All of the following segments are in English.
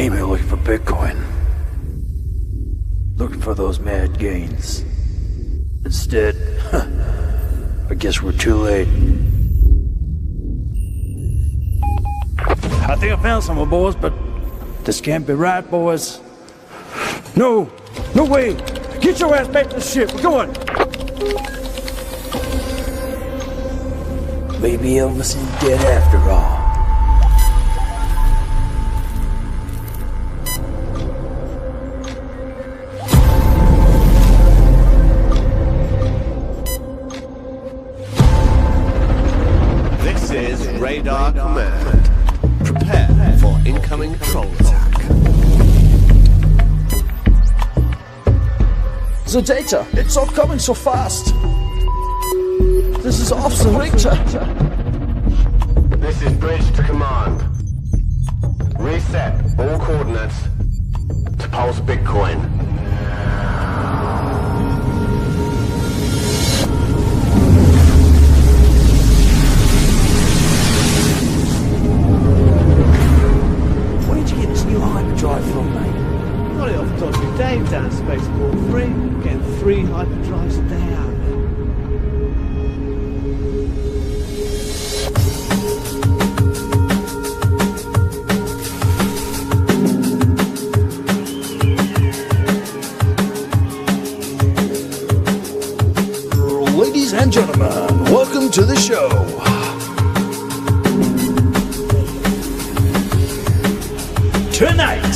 came here looking for Bitcoin. Looking for those mad gains. Instead, I guess we're too late. I think I found some, boys, but this can't be right, boys. No! No way! Get your ass back to the ship! We're going! Maybe Elvis ain't dead after all. This is Radar Command. Prepare for incoming troll attack. The data, it's all coming so fast. This is off the Richter. This is bridge to command. Reset all coordinates to Pulse Bitcoin. Where'd you get this new hyperdrive from, mate? Got it off Dodgy Dave down Spaceport 3. Getting 3 hyperdrives a day out of it. Ladies and gentlemen, welcome to the show. Tonight,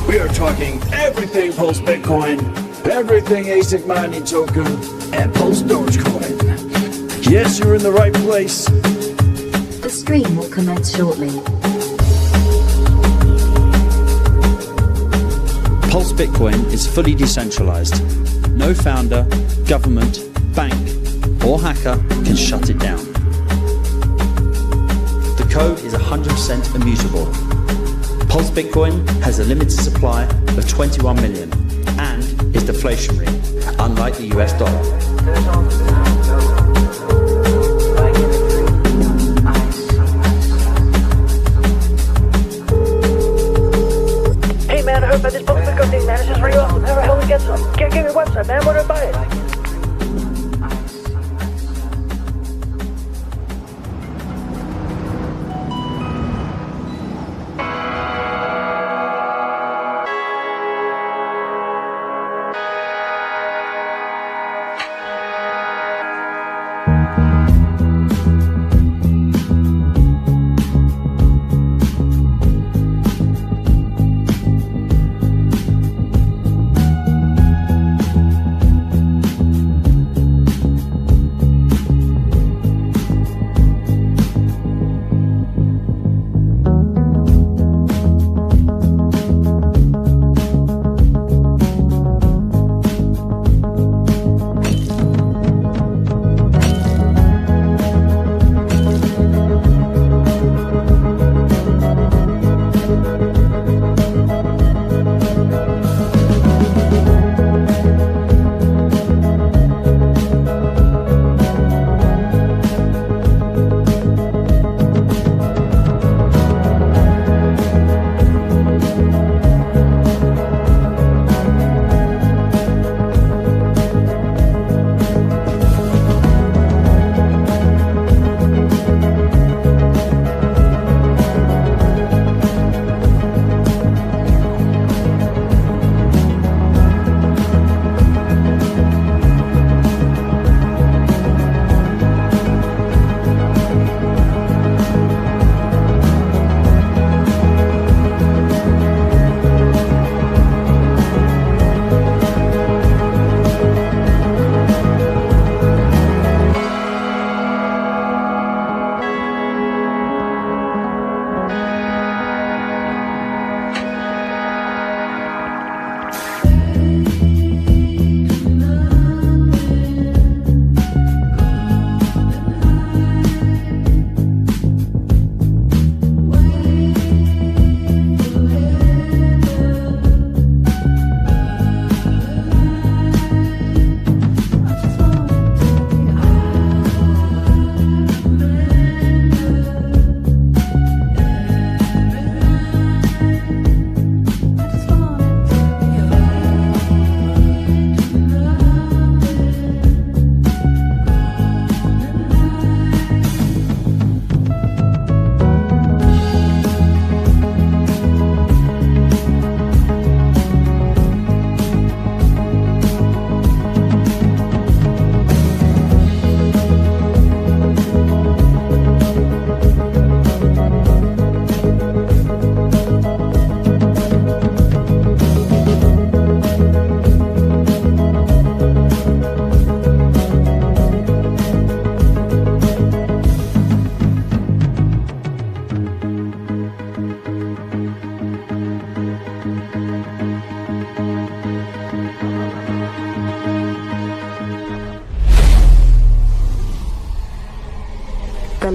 we are talking everything Pulse Bitcoin, everything ASIC mining token, and Pulse Dogecoin. Yes, you're in the right place. The stream will commence shortly. Pulse Bitcoin is fully decentralized. No founder, government, bank, or hacker can shut it down. The code is 100% immutable. Pulse Bitcoin has a limited supply of 21 million and is deflationary, unlike the US dollar. Hey man, I heard about this Pulse Bitcoin thing, man. It's just really awesome. How the hell do we get some? Give me a website, man. Where do I buy it?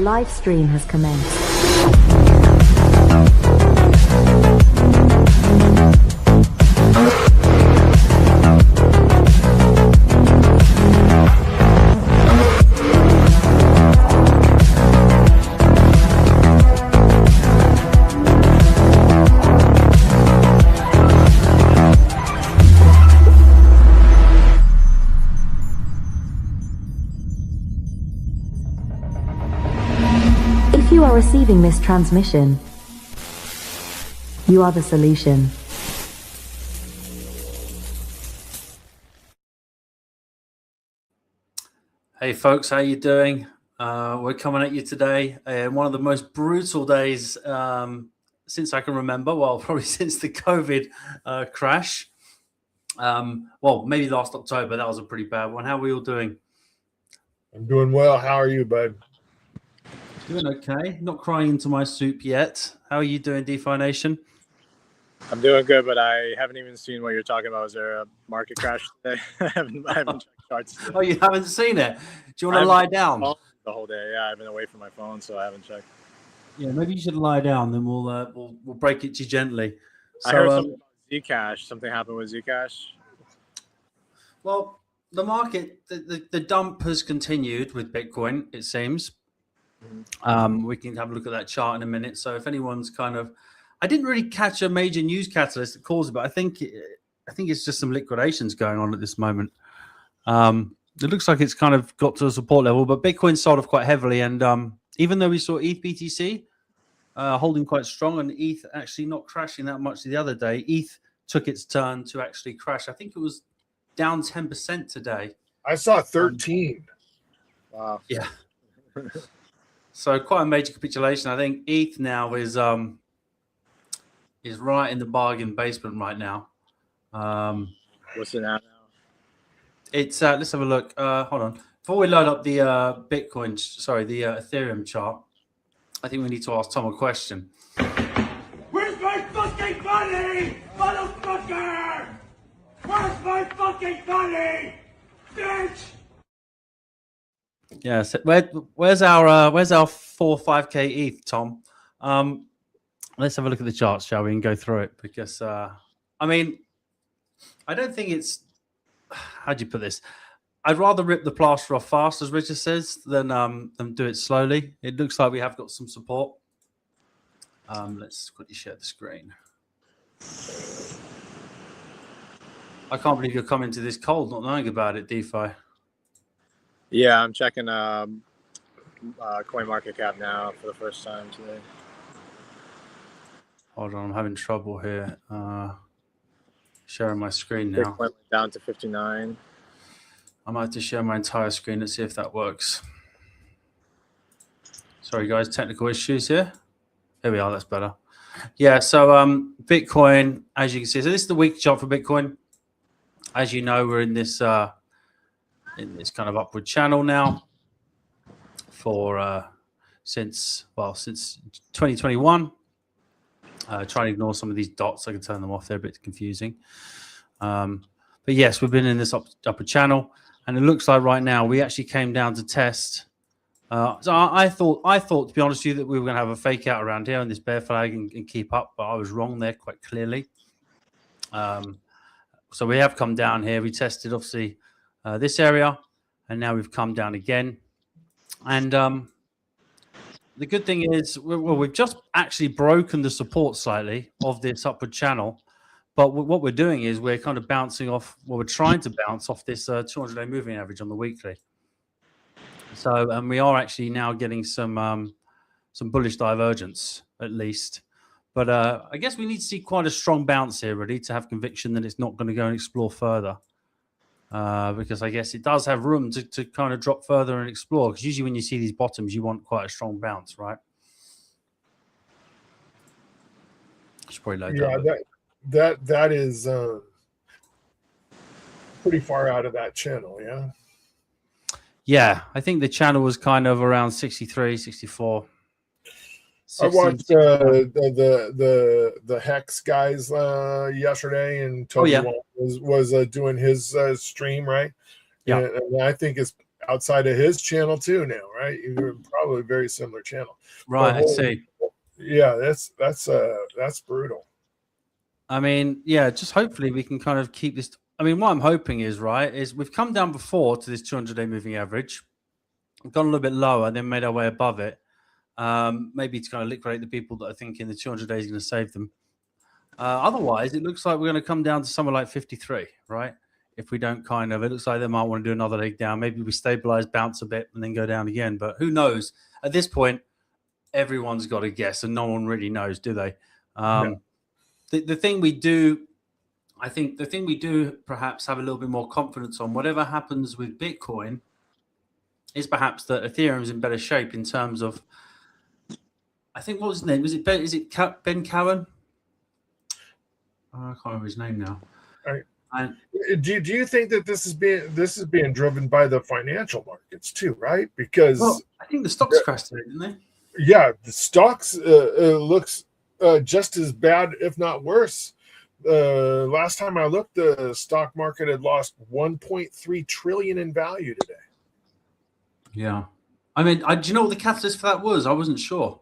live stream has commenced. If you are receiving this transmission, you are the solution. Hey folks, how you doing? We're coming at you today. One of the most brutal days since I can remember. Well, probably since the COVID crash. Well, maybe last October. That was a pretty bad one. How are we all doing? I'm doing well. How are you, bud? Doing okay. Not crying into my soup yet. How are you doing, DeFi Nation? I'm doing good, but I haven't even seen what you're talking about. Was there a market crash today? I haven't checked charts today. Oh, you haven't seen it? Do you want to lie down? The whole day, yeah. I've been away from my phone, so I haven't checked. Yeah, maybe you should lie down. Then we'll break it to you gently. So, I heard something about Zcash. Something happened with Zcash. Well, the market, the dump has continued with Bitcoin, it seems. We can have a look at that chart in a minute. So if anyone's I didn't really catch a major news catalyst that caused it, but I think it's just some liquidations going on at this moment. It looks like it's kind of got to a support level, but Bitcoin sold off quite heavily. And even though we saw ETH BTC holding quite strong and ETH actually not crashing that much the other day, ETH took its turn to actually crash. I think it was down 10% today. I saw 13. Wow. Yeah. So quite a major capitulation. I think ETH now is right in the bargain basement right now. What's it at now? It's let's have a look. Hold on. Before we load up the the Ethereum chart, I think we need to ask Tom a question. Where's my fucking money, motherfucker? Where's my fucking money, bitch? Yeah, so where's our 4-5k ETH, Tom? Let's have a look at the charts, shall we, and go through it? Because I mean, I don't think it's, how do you put this? I'd rather rip the plaster off fast, as Richard says, than do it slowly. It looks like we have got some support. Let's quickly share the screen. I can't believe you're coming to this cold, not knowing about it, DeFi. Yeah, I'm checking CoinMarketCap now for the first time today. Hold on, I'm having trouble here. Sharing my screen now. Bitcoin went down to 59. I might have to share my entire screen. Let's see if that works. Sorry, guys, technical issues here. Here we are. That's better. Yeah. So Bitcoin, as you can see, so this is the weekly chart for Bitcoin. As you know, we're in this kind of upward channel now for since 2021. Try to ignore some of these dots. I can turn them off. They're a bit confusing. But yes, we've been in this upper channel, and it looks like right now we actually came down to test. So I thought, to be honest with you, that we were going to have a fake out around here on this bear flag and keep up, but I was wrong there quite clearly. So we have come down here. We tested, obviously, this area, and now we've come down again. And the good thing is, we've just actually broken the support slightly of this upward channel. But what we're doing is we're kind of bouncing off, we're trying to bounce off this 200-day moving average on the weekly. So, and we are actually now getting some bullish divergence, at least. But I guess we need to see quite a strong bounce here, really, to have conviction that it's not going to go and explore further. Because I guess it does have room to kind of drop further and explore. Because usually when you see these bottoms, you want quite a strong bounce, right? I should probably load that. That is pretty far out of that channel, yeah? Yeah, I think the channel was kind of around 63, 64. 60, I watched the Hex guys yesterday, and Toby was doing his stream, right? Yeah, and I think outside of his channel too now, right? You're probably a very similar channel. Right, I see. Yeah, that's brutal. I mean, yeah, just hopefully we can kind of keep this. I mean, what I'm hoping is we've come down before to this 200-day moving average. We've gone a little bit lower, then made our way above it. Maybe to kind of liquidate the people that are thinking the 200 days is going to save them. Otherwise, it looks like we're going to come down to somewhere like 53, right? If we don't it looks like they might want to do another leg down. Maybe we stabilize, bounce a bit, and then go down again. But who knows? At this point, everyone's got a guess, and no one really knows, do they? The thing we do, I think the thing we do perhaps have a little bit more confidence on, whatever happens with Bitcoin, is perhaps that Ethereum is in better shape in terms of, I think, what was his name? Is it Ben Cowan? I can't remember his name now. Right. Do you think that this is being driven by the financial markets too, right? Because I think the stocks crashed today, didn't they? Yeah, the stocks looks just as bad, if not worse. Last time I looked, the stock market had lost 1.3 trillion in value today. Yeah, I mean, do you know what the catalyst for that was? I wasn't sure.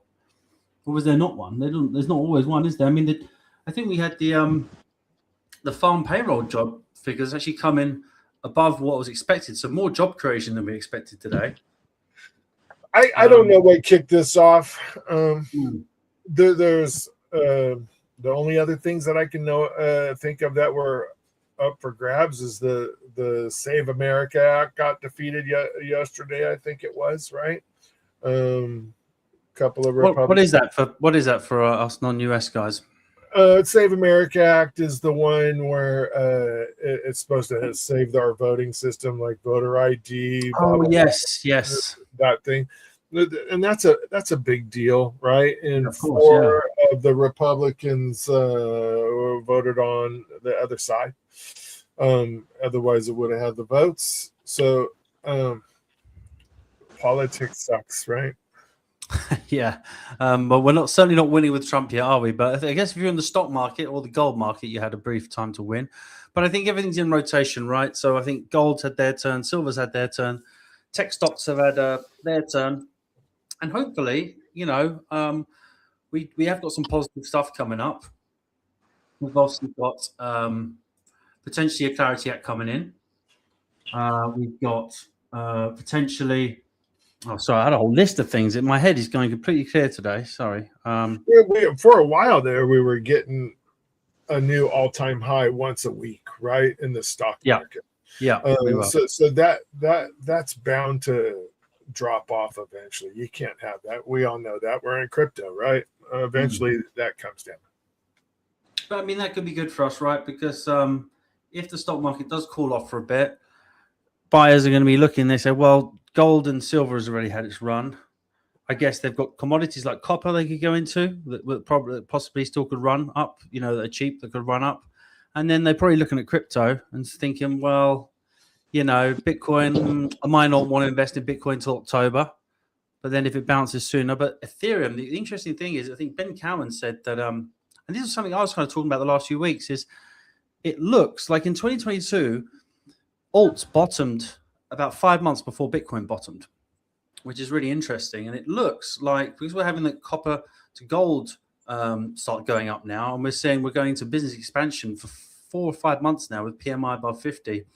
Or was there not one? There's not always one, is there? I mean, I think we had the farm payroll job figures actually come in above what was expected. So more job creation than we expected today. I don't know what kicked this off. There's the only other things that I can think of that were up for grabs is the Save America Act got defeated yesterday. I think it was right. Couple of Republicans. What is that for us non-US guys? Save America Act is the one where it's supposed to save our voting system, like voter ID. Yes, that thing, and that's a big deal, right? And of course, four of the Republicans voted on the other side. Otherwise, it would have had the votes. So politics sucks, right? Yeah, but we're certainly not winning with Trump yet, are we? But I guess if you're in the stock market or the gold market, you had a brief time to win. But I think everything's in rotation, right? So I think gold's had their turn, silver's had their turn, tech stocks have had their turn, and hopefully, we have got some positive stuff coming up. We've also got potentially a Clarity Act coming in. We've got potentially. Oh, sorry, I had a whole list of things. My head is going completely clear today. Sorry. For a while there, we were getting a new all-time high once a week, right, in the stock market. Yeah. So that's bound to drop off eventually. You can't have that. We all know that. We're in crypto, right? Eventually, that comes down. But I mean, that could be good for us, right? Because if the stock market does cool off for a bit, buyers are going to be looking. They say, well, gold and silver has already had its run. I guess they've got commodities like copper they could go into that probably possibly still could run up, that are cheap, that could run up. And then they're probably looking at crypto and thinking, well, Bitcoin, I might not want to invest in Bitcoin till October, but then if it bounces sooner. But Ethereum, the interesting thing is, I think Ben Cowan said that, and this is something I was kind of talking about the last few weeks, is it looks like in 2022, alts bottomed about 5 months before Bitcoin bottomed, which is really interesting. And it looks like, because we're having the copper to gold start going up now, and we're saying we're going to business expansion for 4 or 5 months now with PMI above 50,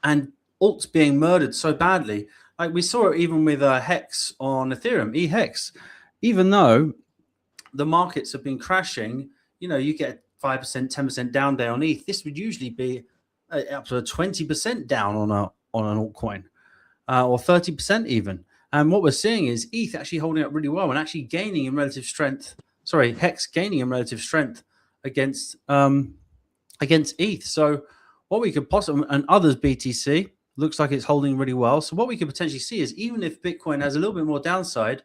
and alts being murdered so badly. Like we saw it even with Hex on Ethereum, eHex. Even though the markets have been crashing, you get 5%, 10% down day on ETH. This would usually be up to 20% down on an altcoin, or 30% even. And what we're seeing is ETH actually holding up really well and actually gaining in relative strength. Sorry, Hex gaining in relative strength against ETH. So what we could possibly, and others BTC looks like it's holding really well. So what we could potentially see is, even if Bitcoin has a little bit more downside,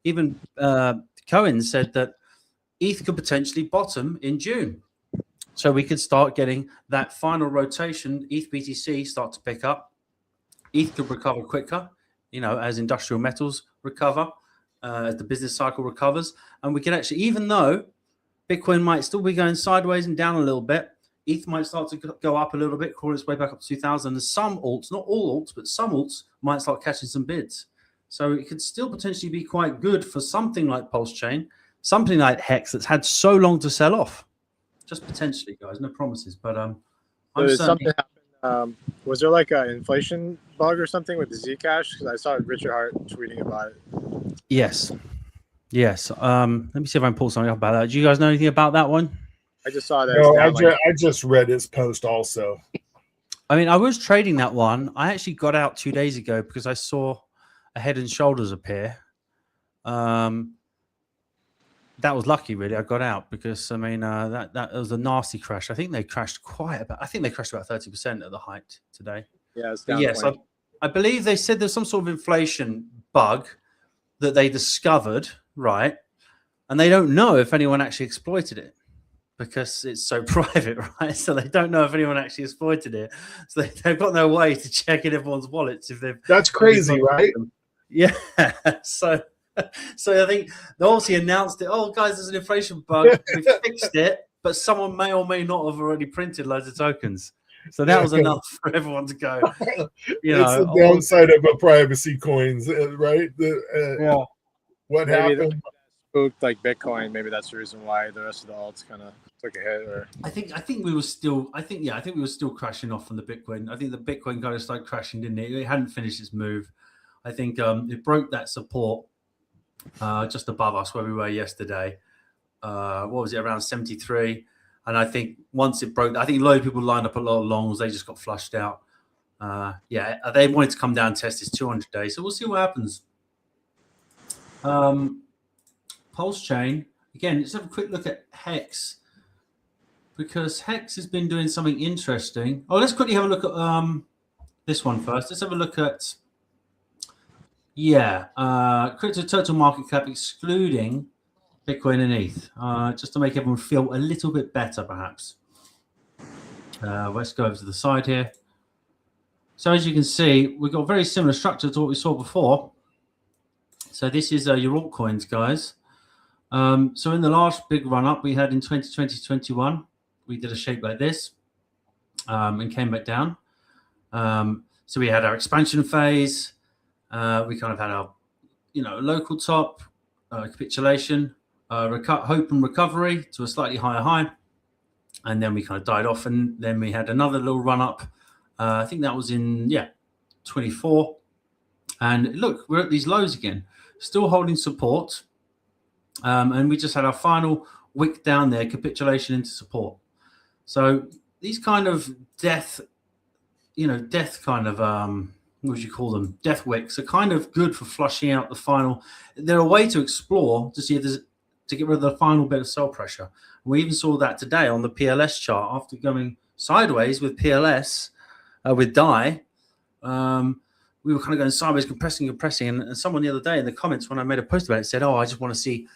even Cohen said that ETH could potentially bottom in June. So we could start getting that final rotation, ETH BTC start to pick up. ETH could recover quicker, as industrial metals recover, as the business cycle recovers. And we can actually, even though Bitcoin might still be going sideways and down a little bit, ETH might start to go up a little bit, crawl its way back up to 2,000. And some alts, not all alts, but some alts might start catching some bids. So it could still potentially be quite good for something like PulseChain, something like Hex that's had so long to sell off. Just potentially, guys. No promises, but I'm something happened. Was there like an inflation bug or something with the Zcash? Because I saw Richard Hart tweeting about it. Yes. Let me see if I can pull something up about that. Do you guys know anything about that one? I just saw that. No, I just read his post also. I mean, I was trading that one. I actually got out 2 days ago because I saw a Head and Shoulders appear. That was lucky, really. I got out because I mean that was a nasty crash. I think they crashed about 30% at the height today. Yeah, it's down. Yes, I believe they said there's some sort of inflation bug that they discovered, right? And they don't know if anyone actually exploited it because it's so private, right? So they don't know if anyone actually exploited it. So they've got no way to check in everyone's wallets if they've. That's crazy, right? Yeah. So I think they obviously announced it. Oh, guys, there's an inflation bug. We fixed it, but someone may or may not have already printed loads of tokens. So that was enough for everyone to go. It's the downside of a privacy coins, right? What happened? Spooked like Bitcoin. Maybe that's the reason why the rest of the alts kind of took a hit. Or I think we were still. I think we were still crashing off from the Bitcoin. I think the Bitcoin kind of started crashing, didn't it? It hadn't finished its move. I think it broke that support just above us where we were yesterday. What was it, around 73? And I think once it broke, I think a lot of people lined up a lot of longs. They just got flushed out. They wanted to come down and test this 200 day. So we'll see what happens. PulseChain, again, let's have a quick look at Hex because Hex has been doing something interesting. Oh, let's quickly have a look at this one first. Let's have a look at crypto total market cap excluding Bitcoin and ETH, just to make everyone feel a little bit better, perhaps. Let's go over to the side here. So as you can see, we've got a very similar structure to what we saw before. So this is your altcoins, guys. So in the last big run-up we had in 2020-21, we did a shape like this and came back down. So we had our expansion phase. We kind of had our, local top, capitulation, hope and recovery to a slightly higher high. And then we kind of died off. And then we had another little run up. I think that was in, 24. And look, we're at these lows again, still holding support. And we just had our final wick down there, capitulation into support. So these kind of death kind of, what would you call them? Death wicks are kind of good for flushing out the final. They're a way to explore to see if there's to get rid of the final bit of sell pressure. We even saw that today on the PLS chart after going sideways with PLS with DAI. We were kind of going sideways, compressing, and someone the other day in the comments when I made a post about it said, "Oh, I want to see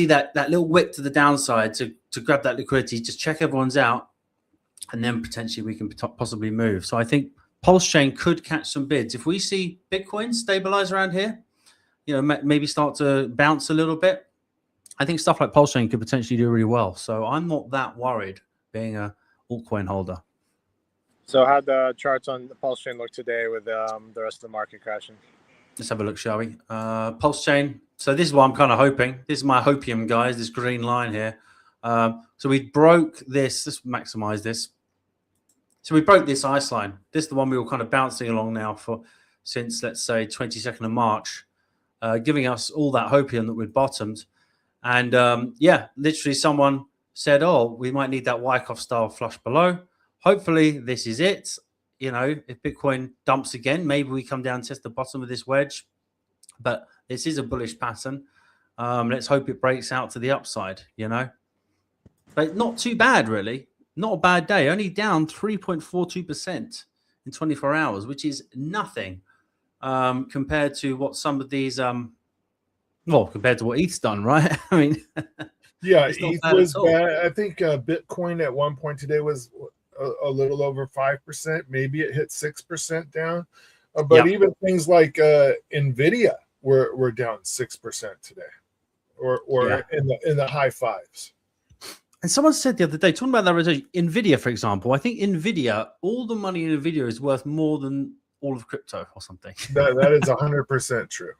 that little wick to the downside to grab that liquidity, just check everyone's out, and then potentially we can possibly move." So I think PulseChain could catch some bids. If we see Bitcoin stabilize around here, maybe start to bounce a little bit, I think stuff like PulseChain could potentially do really well. So I'm not that worried being a altcoin holder. So how'd the charts on the PulseChain look today with the rest of the market crashing? Let's have a look, shall we? PulseChain. So this is what I'm kind of hoping. This is my hopium, guys, this green line here. So we broke this. Let's maximize this. So we broke this ice line. This is the one we were kind of bouncing along now since, let's say, 22nd of March, giving us all that hopium that we'd bottomed. And literally someone said, "Oh, we might need that Wyckoff style flush below." Hopefully this is it. If Bitcoin dumps again, maybe we come down and test the bottom of this wedge. But this is a bullish pattern. Let's hope it breaks out to the upside, But not too bad, really. Not a bad day. Only down 3.42% in 24 hours, which is nothing compared to what some of these, compared to what ETH's done, right? I mean, ETH was bad. I think Bitcoin at one point today was a little over 5%. Maybe it hit 6% down. But even things like NVIDIA were down 6% today, or in the high fives. And someone said the other day, talking about that rotation, NVIDIA, for example, I think NVIDIA, all the money in NVIDIA is worth more than all of crypto or something. That is 100% true.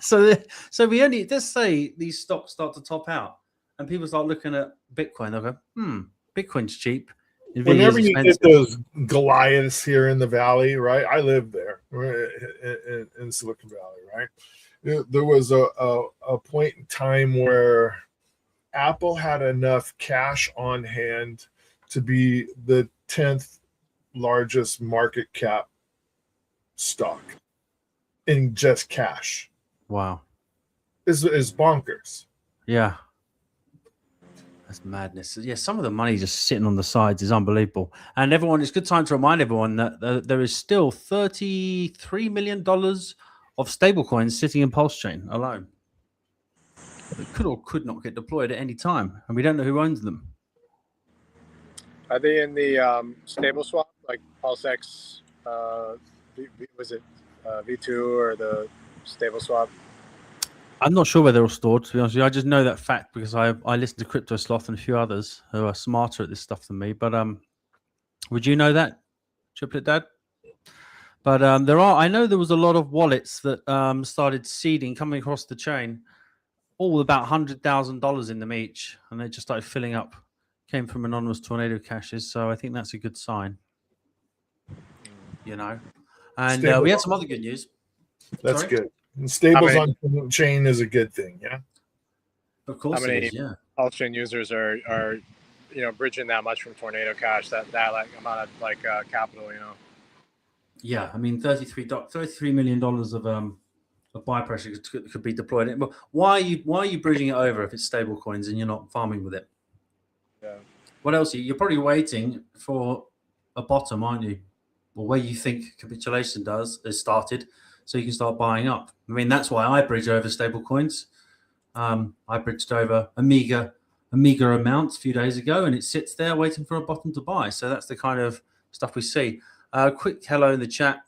So we only, let's say these stocks start to top out and people start looking at Bitcoin, they'll go, Bitcoin's cheap. NVIDIA's Whenever you expensive. get those Goliaths here in the valley, right? I live there in Silicon Valley, right? There was a point in time where Apple had enough cash on hand to be the 10th largest market cap stock in just cash. Wow. Is bonkers. Yeah. That's madness. Yeah, some of the money just sitting on the sides is unbelievable. And everyone, it's a good time to remind everyone that there is still $33 million of stablecoins sitting in PulseChain alone. It could or could not get deployed at any time, and we don't know who owns them. Are they in the stable swap, like PulseX? Was it V2 or the stable swap? I'm not sure where they're all stored, to be honest with you. I just know that fact because I listen to Crypto Sloth and a few others who are smarter at this stuff than me. But would you know that, Tripletdad? But I know there was a lot of wallets that started seeding, coming across the chain, all with about $100,000 in them each, and they just started filling up. Came from anonymous tornado caches, so I think that's a good sign. You know, and we had some other good news. That's Sorry? good. And stables on chain is a good thing, yeah. Of course, how many it is, yeah. PulseChain users are bridging that much from tornado cash, that like amount of like capital, Yeah, I mean, $33 million of buy pressure could be deployed. But why are you bridging it over if it's stable coins and you're not farming with it? Yeah. What else? You're probably waiting for a bottom, aren't you? Or where you think capitulation is started, so you can start buying up. I mean, that's why I bridge over stable coins. I bridged over a meager amount a few days ago, and it sits there waiting for a bottom to buy. So that's the kind of stuff we see. Quick hello in the chat.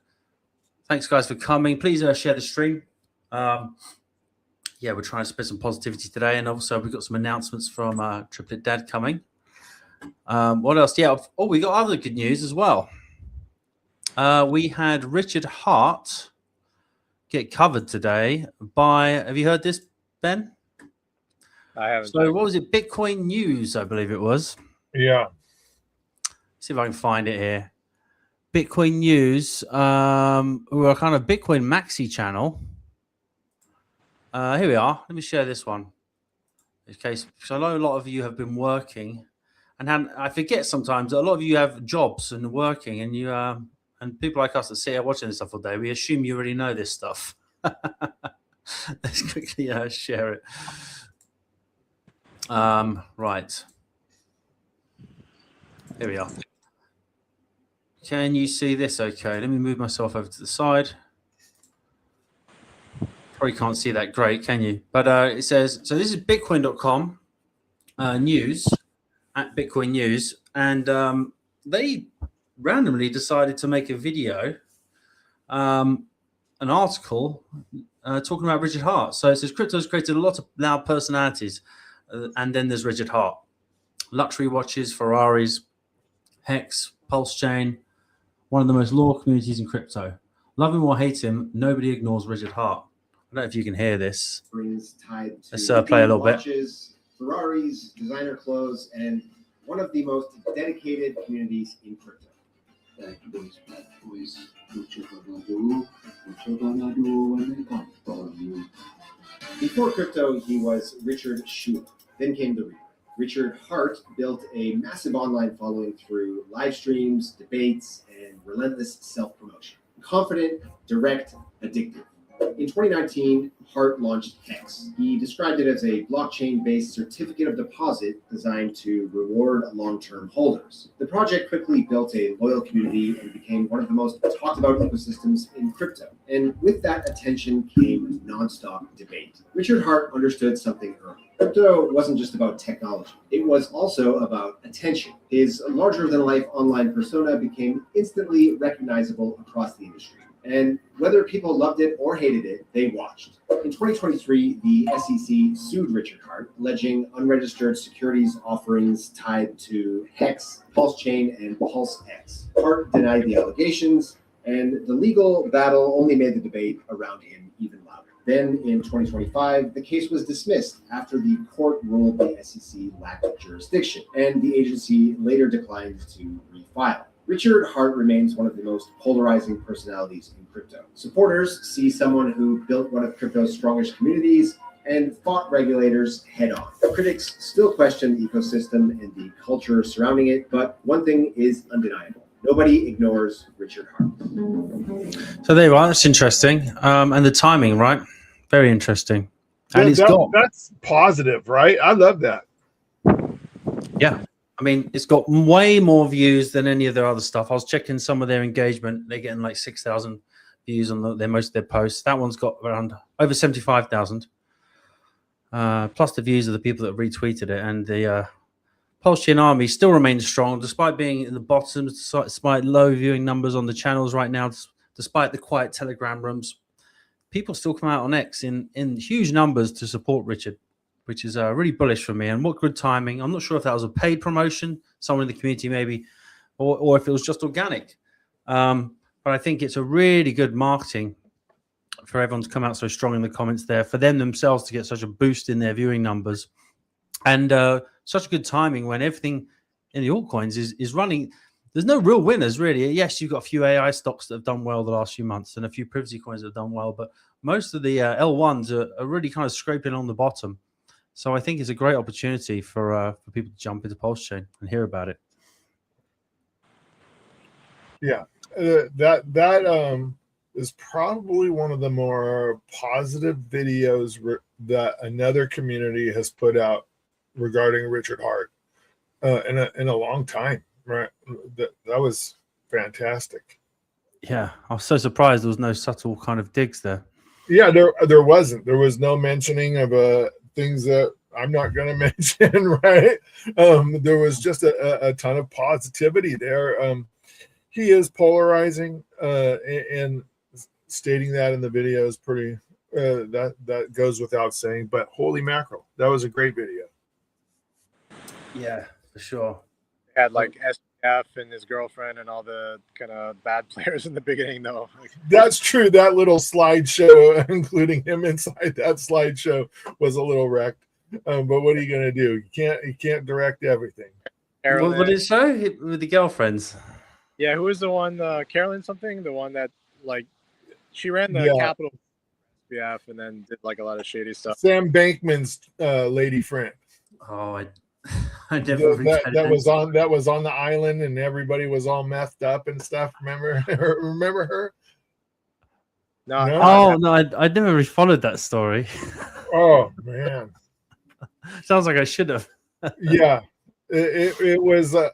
Thanks, guys, for coming. Please share the stream. We're trying to spread some positivity today, and also we've got some announcements from Tripletdad coming. What else? Yeah. Oh, we got other good news as well. We had Richard Hart get covered today by. Have you heard this, Ben? I haven't. So what was it? Bitcoin News, I believe it was. Yeah. See if I can find it here. Bitcoin News, who are kind of Bitcoin Maxi channel. Here we are. Let me share this one. In case, because I know a lot of you have been working, and I forget sometimes that a lot of you have jobs and working, and you and people like us that sit here watching this stuff all day, we assume you already know this stuff. Let's quickly share it. Right. Here we are. Can you see this okay? Let me move myself over to the side. Probably can't see that great, can you? But it says, so this is bitcoin.com news, at Bitcoin News, and they randomly decided to make a video, an article talking about Richard Hart. So it says, crypto's created a lot of loud personalities, and then there's Richard Hart. Luxury watches, Ferraris, Hex, PulseChain, one of the most loyal communities in crypto. Love him or hate him, nobody ignores Richard Hart. I don't know if you can hear this. Tied to Let's play a little watches, Ferraris, designer clothes, and one of the most dedicated communities in crypto. Before crypto, he was Richard Schuler. Then came the Reaper. Richard Hart built a massive online following through live streams, debates, and relentless self-promotion. Confident, direct, addictive. In 2019, Hart launched Hex. He described it as a blockchain-based certificate of deposit designed to reward long-term holders. The project quickly built a loyal community and became one of the most talked about ecosystems in crypto. And with that attention came non-stop debate. Richard Hart understood something early. Crypto wasn't just about technology. It was also about attention. His larger-than-life online persona became instantly recognizable across the industry. And whether people loved it or hated it, they watched. In 2023, the SEC sued Richard Hart, alleging unregistered securities offerings tied to Hex, PulseChain, and PulseX. Hart denied the allegations, and the legal battle only made the debate around him even louder. Then, in 2025, the case was dismissed after the court ruled the SEC lacked jurisdiction, and the agency later declined to refile. Richard Hart remains one of the most polarizing personalities in crypto. Supporters see someone who built one of crypto's strongest communities and fought regulators head on. Critics still question the ecosystem and the culture surrounding it, but one thing is undeniable. Nobody ignores Richard Hart. So there you are. That's interesting. And the timing, right? Very interesting. And that's positive, right? I love that. Yeah. I mean, it's got way more views than any of their other stuff. I was checking some of their engagement. They're getting like 6,000 views on most of their posts. That one's got around over 75,000. Plus the views of the people that retweeted it. And the PulseChain army still remains strong, despite being in the bottom, despite low viewing numbers on the channels right now, despite the quiet Telegram rooms. People still come out on X in huge numbers to support Richard, which is really bullish for me. And what good timing. I'm not sure if that was a paid promotion, someone in the community maybe, or if it was just organic. But I think it's a really good marketing for everyone to come out so strong in the comments there, for them themselves to get such a boost in their viewing numbers. And such good timing when everything in the altcoins is running. There's no real winners, really. Yes, you've got a few AI stocks that have done well the last few months and a few privacy coins that have done well, but most of the L1s are really kind of scraping on the bottom. So I think it's a great opportunity for people to jump into PulseChain and hear about it. Yeah, that is probably one of the more positive videos that another community has put out regarding Richard Hart in a long time. Right, that was fantastic. Yeah, I was so surprised there was no subtle kind of digs there. Yeah, there wasn't. There was no mentioning of things that I'm not going to mention. Right, there was just a ton of positivity there. He is polarizing, and stating that in the video is pretty. That goes without saying. But holy mackerel, that was a great video. Yeah, for sure. Had like SPF and his girlfriend and all the kind of bad players in the beginning, though. That's true. That little slideshow, including him inside that slideshow, was a little wrecked. But what are you going to do? You can't direct everything. What did it show with the girlfriends? Yeah, who was the one? Carolyn something, the one that like she ran the Capital SPF and then did like a lot of shady stuff. Sam Bankman's lady friend. Oh, I never that was on the island and everybody was all methed up and stuff. Remember her? No. I never really followed that story. Oh man, sounds like I should have. Yeah, it was a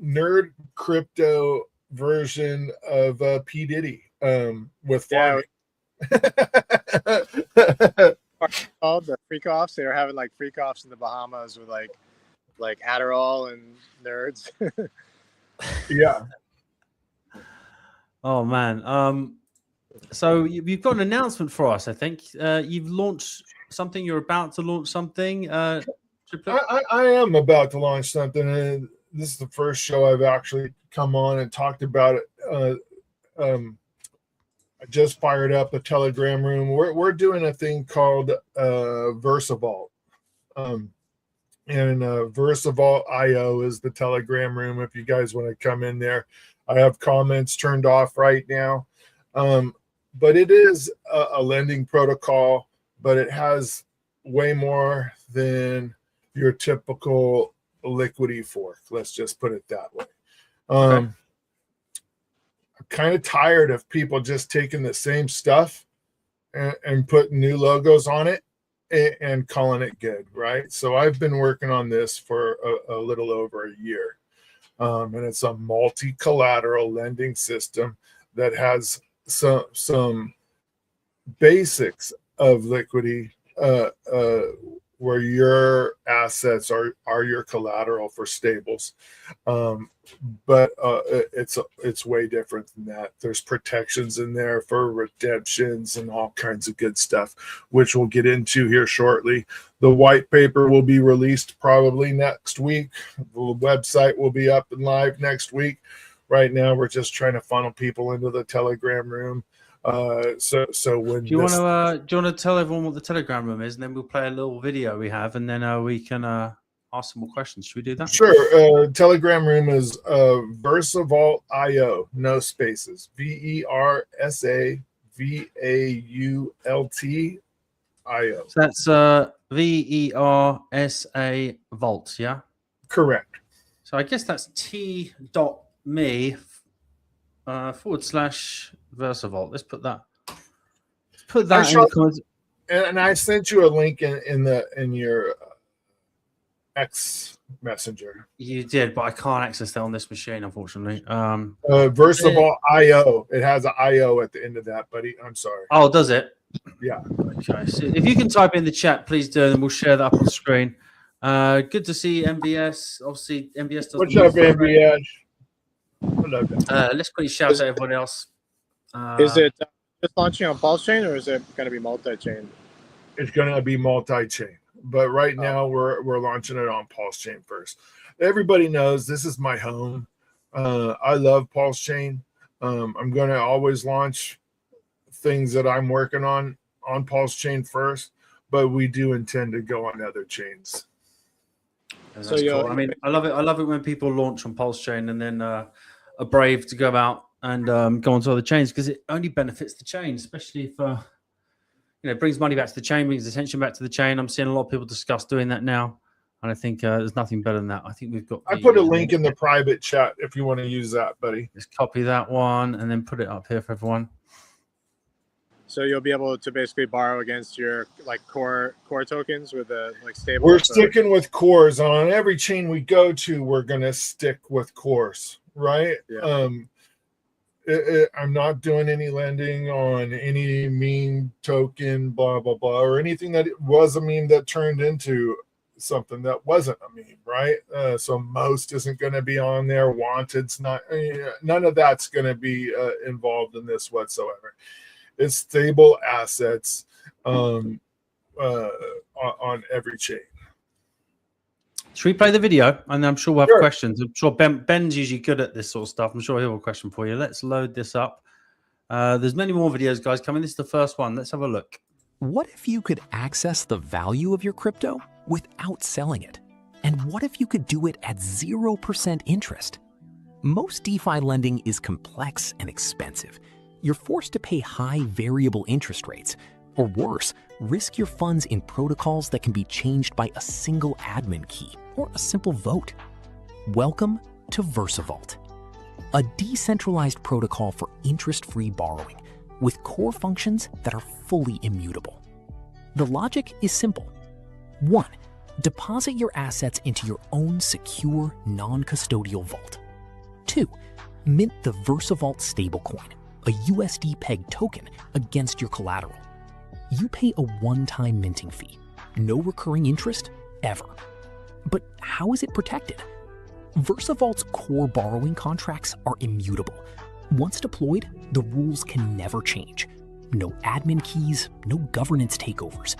nerd crypto version of P. Diddy with farming. Called the freak offs. They were having like freak offs in the Bahamas with like Adderall and nerds. Yeah. Oh man. So you've got an announcement for us. I think you've launched something. You're about to launch something. I am about to launch something, and this is the first show I've actually come on and talked about it. I just fired up a Telegram room. We're doing a thing called VersaVault. And VersaVault IO is the Telegram room if you guys want to come in there. I have comments turned off right now. But it is a lending protocol, but it has way more than your typical liquidity fork. Let's just put it that way. Okay. Kind of tired of people just taking the same stuff and putting new logos on it and calling it good, right? So I've been working on this for a little over a year. And it's a multi-collateral lending system that has some basics of liquidity where your assets are your collateral for stables. But it's way different than that. There's protections in there for redemptions and all kinds of good stuff, which we'll get into here shortly. The white paper will be released probably next week. The website will be up and live next week. Right now, we're just trying to funnel people into the Telegram room. So when do you want to tell everyone what the Telegram room is, and then we'll play a little video we have, and then we can ask some more questions. Should we do that? Sure. Telegram room is VersaVault.io, no spaces. VersaVault.io. So that's VERSA Vault, yeah? Correct. So I guess that's t.me / VersaVault. Let's put that. In the comments. And I sent you a link in your X Messenger. You did, but I can't access that on this machine, unfortunately. VersaVault.io. It has an IO at the end of that, buddy. I'm sorry. Oh, does it? Yeah. Okay. So if you can type in the chat, please do, and we'll share that up on the screen. Good to see MBS. Obviously, MBS does. What's up, MBS? Let's quickly shout out everyone else. Is it just launching on PulseChain, or is it going to be multi-chain? It's going to be multi-chain, but right now we're launching it on PulseChain first. Everybody knows this is my home. I love PulseChain. I'm going to always launch things that I'm working on PulseChain first, but we do intend to go on other chains. So cool. I mean, I love it. I love it when people launch on PulseChain and then are brave to go out and go onto other chains, because it only benefits the chain, especially if it brings money back to the chain, brings attention back to the chain. I'm seeing a lot of people discuss doing that now, and I think there's nothing better than that. I think we've got. I put a link in the private chat if you want to use that, buddy. Just copy that one and then put it up here for everyone. So you'll be able to basically borrow against your core tokens with a stable. We're sticking with cores on every chain we go to. We're gonna stick with cores, right? Yeah. I'm not doing any lending on any meme token, blah blah blah, or anything that was a meme that turned into something that wasn't a meme, right? So most isn't going to be on there. Wanted's not. None of that's going to be involved in this whatsoever. It's stable assets on every chain. Should we play the video? And I'm sure we'll have questions. I'm sure Ben's usually good at this sort of stuff. I'm sure he'll have a question for you. Let's load this up. There's many more videos, guys, coming. This is the first one. Let's have a look. What if you could access the value of your crypto without selling it? And what if you could do it at 0% interest? Most DeFi lending is complex and expensive. You're forced to pay high variable interest rates, or worse, risk your funds in protocols that can be changed by a single admin key or a simple vote. Welcome to VersaVault, a decentralized protocol for interest-free borrowing with core functions that are fully immutable. The logic is simple. 1. Deposit your assets into your own secure, non-custodial vault. 2. Mint the VersaVault stablecoin, a USD-pegged token, against your collateral. You pay a one-time minting fee, no recurring interest, ever. But how is it protected? VersaVault's core borrowing contracts are immutable. Once deployed, the rules can never change. No admin keys, no governance takeovers.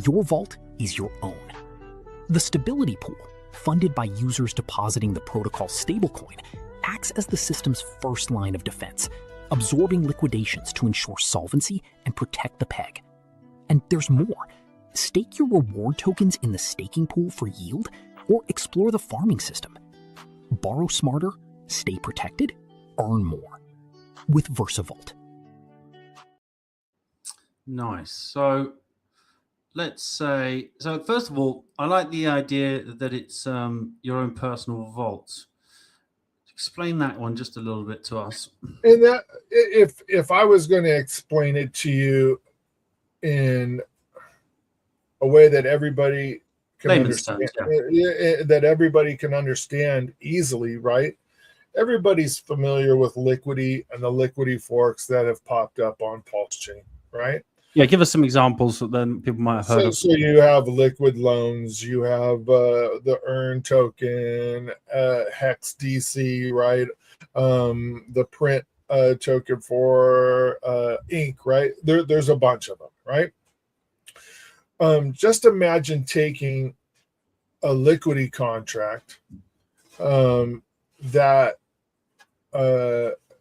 Your vault is your own. The stability pool, funded by users depositing the protocol's stablecoin, acts as the system's first line of defense, absorbing liquidations to ensure solvency and protect the peg. And there's more. Stake your reward tokens in the staking pool for yield, or explore the farming system. Borrow smarter, stay protected, earn more. With VersaVault. Nice. So let's say, so first of all, I like the idea that it's your own personal vault. Explain that one just a little bit to us. And that, if I was going to explain it to you in a way that everybody can understand, that everybody can understand easily, right? Everybody's familiar with Liquidity and the Liquidity forks that have popped up on PulseChain, right? Yeah, give us some examples that then people might have heard of. So you have liquid loans, you have the earn token, hex DC, right? The print token for ink, right? There's a bunch of them, right? Just imagine taking a liquidity contract that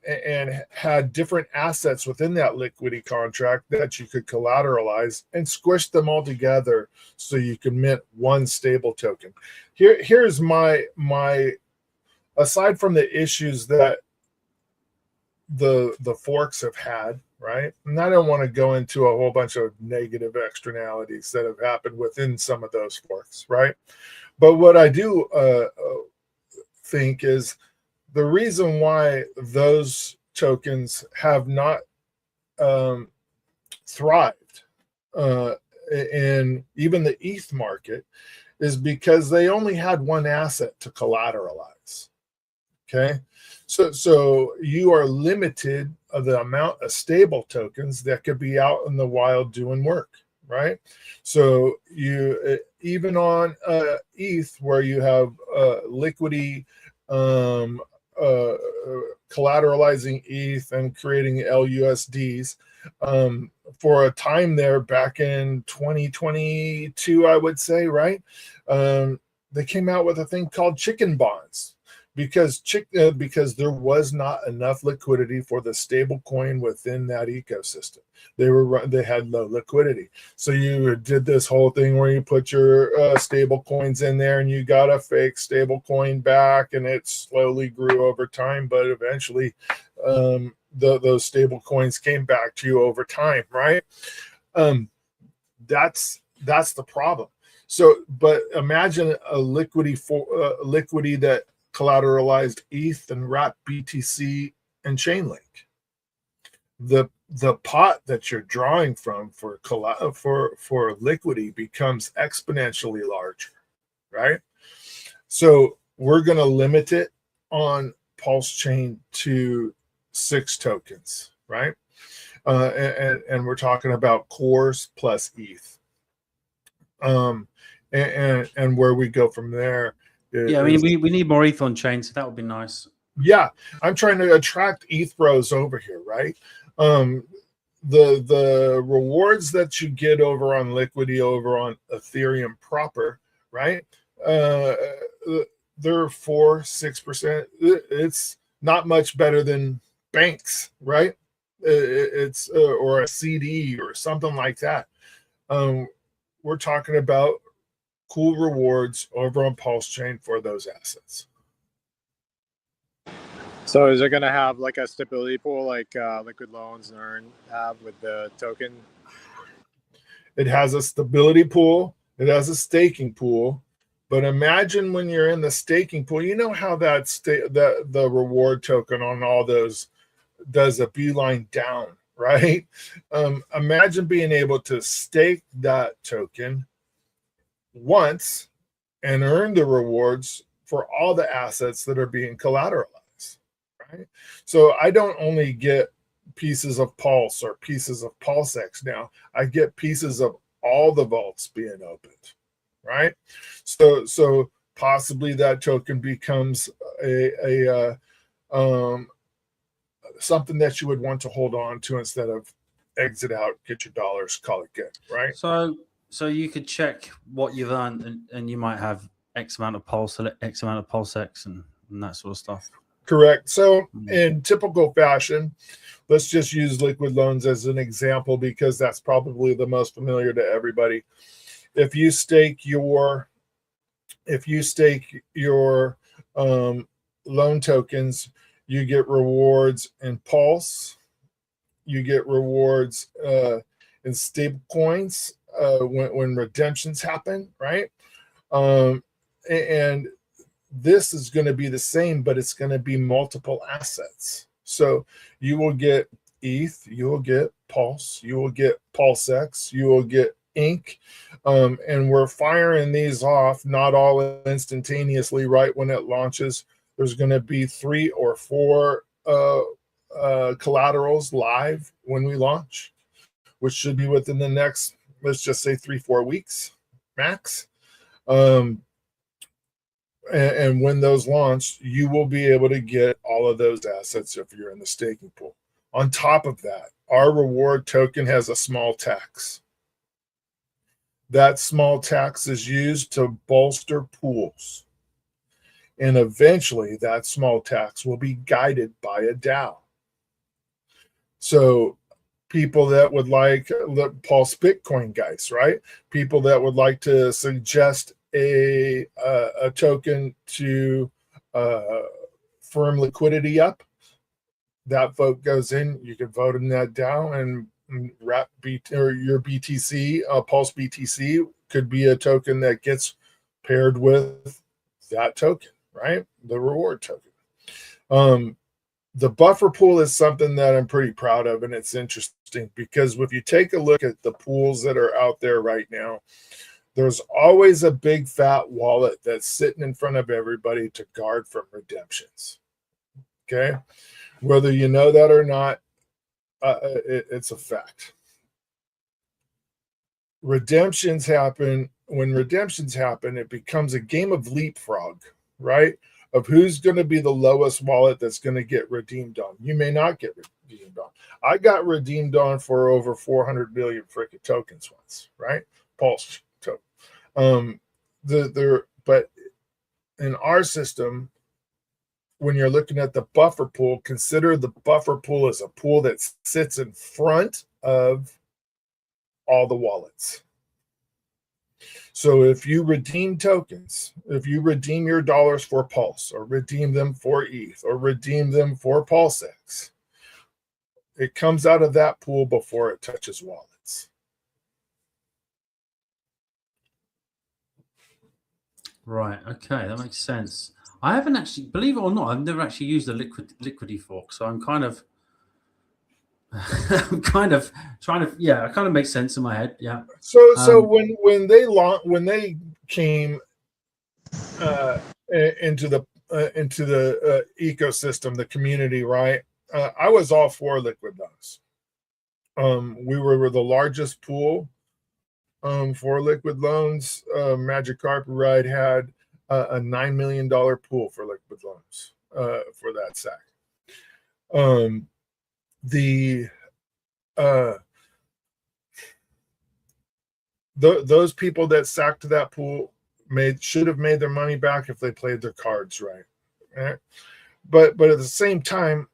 and had different assets within that liquidity contract that you could collateralize and squish them all together so you can mint one stable token. Here's my aside from the issues that the forks have had, right? And I don't want to go into a whole bunch of negative externalities that have happened within some of those forks, right? But what I do think is the reason why those tokens have not thrived in even the ETH market is because they only had one asset to collateralize. Okay, so you are limited of the amount of stable tokens that could be out in the wild doing work, right? So you even on ETH where you have liquidity collateralizing ETH and creating LUSDs for a time there back in 2022, I would say, right? They came out with a thing called chicken bonds because there was not enough liquidity for the stable coin within that ecosystem. They had low liquidity. So you did this whole thing where you put your stable coins in there and you got a fake stable coin back, and it slowly grew over time, but eventually those stable coins came back to you over time, right? That's the problem. So, but imagine a liquidity that collateralized ETH and wrapped BTC and Chainlink. The pot that you're drawing from for liquidity becomes exponentially larger, right? So we're going to limit it on PulseChain to 6 tokens, right? And we're talking about cores plus ETH. And where we go from there. Yeah, I mean, we need more ETH on chain, so that would be nice. Yeah, I'm trying to attract ETH bros over here, right? The rewards that you get over on liquidity over on Ethereum proper, right? They're 4-6%. It's not much better than banks, right? It's or a CD or something like that. We're talking about cool rewards over on PulseChain for those assets. So is it going to have like a stability pool like liquid loans and earn have with the token? It has a stability pool. It has a staking pool. But imagine when you're in the staking pool, you know how the reward token on all those does a beeline down, right? Imagine being able to stake that token once and earn the rewards for all the assets that are being collateralized, right? So I don't only get pieces of Pulse or pieces of PulseX now. I get pieces of all the vaults being opened, right? So possibly that token becomes a something that you would want to hold on to instead of exit out, get your dollars, call it good, right? So you could check what you've earned, and you might have X amount of Pulse, X amount of PulseX, and that sort of stuff. Correct. So in typical fashion, let's just use liquid loans as an example because that's probably the most familiar to everybody. If you stake your loan tokens, you get rewards in Pulse, you get rewards in stable coins when redemptions happen, right? And this is going to be the same, but it's going to be multiple assets. So you will get ETH, you will get Pulse, you will get PulseX, you will get Ink, and we're firing these off not all instantaneously right when it launches. There's going to be 3 or 4 collaterals live when we launch. which should be within the next, let's just say 3-4 weeks max. And when those launch, you will be able to get all of those assets if you're in the staking pool. On top of that, our reward token has a small tax. That small tax is used to bolster pools. And eventually that small tax will be guided by a DAO. So people that would like the Pulse Bitcoin guys, right? People that would like to suggest a token to firm liquidity up, that vote goes in. You can vote in that DAO, and wrap or your BTC, Pulse BTC could be a token that gets paired with that token, right? The reward token. The buffer pool is something that I'm pretty proud of, and it's interesting because if you take a look at the pools that are out there right now, there's always a big fat wallet that's sitting in front of everybody to guard from redemptions. Okay, whether you know that or not, it's a fact. Redemptions happen. When redemptions happen, it becomes a game of leapfrog, right? Of who's going to be the lowest wallet that's going to get redeemed on. You may not get redeemed on. I got redeemed on for over 400 million freaking tokens once, right? Pulse token. But in our system, when you're looking at the buffer pool, consider the buffer pool as a pool that sits in front of all the wallets. So if you redeem tokens, if you redeem your dollars for Pulse, or redeem them for ETH, or redeem them for PulseX, it comes out of that pool before it touches wallets. Right. Okay, that makes sense. I haven't actually, believe it or not, I've never actually used a liquidity fork, so I'm kind of I'm kind of trying to, yeah, it kind of makes sense in my head. Yeah. So when they came into the ecosystem, the community, right? I was all for liquid loans. We were the largest pool for liquid loans. Magic Carpet Ride had a $9 million pool for liquid loans for that SAC. Those people that sacked that pool should have made their money back if they played their cards right? But at the same time,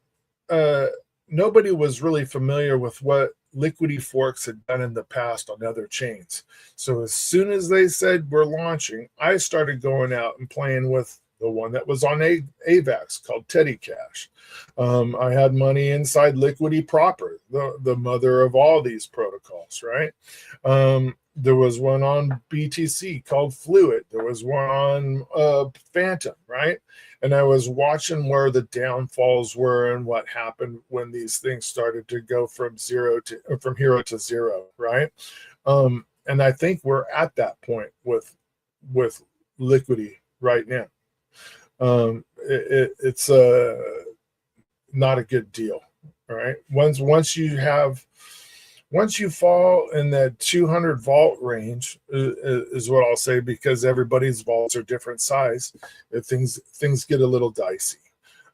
nobody was really familiar with what liquidity forks had done in the past on other chains. So as soon as they said we're launching, I started going out and playing with the one that was on AVAX called Teddy Cash. I had money inside Liquidity proper, the mother of all these protocols, right? There was one on BTC called Fluid. There was one on Phantom, right? And I was watching where the downfalls were and what happened when these things started to go from hero to zero, right? And I think we're at that point with Liquidity right now. It's not a good deal, right? Once you fall in that 200 vault range is what I'll say, because everybody's vaults are different size. Things get a little dicey.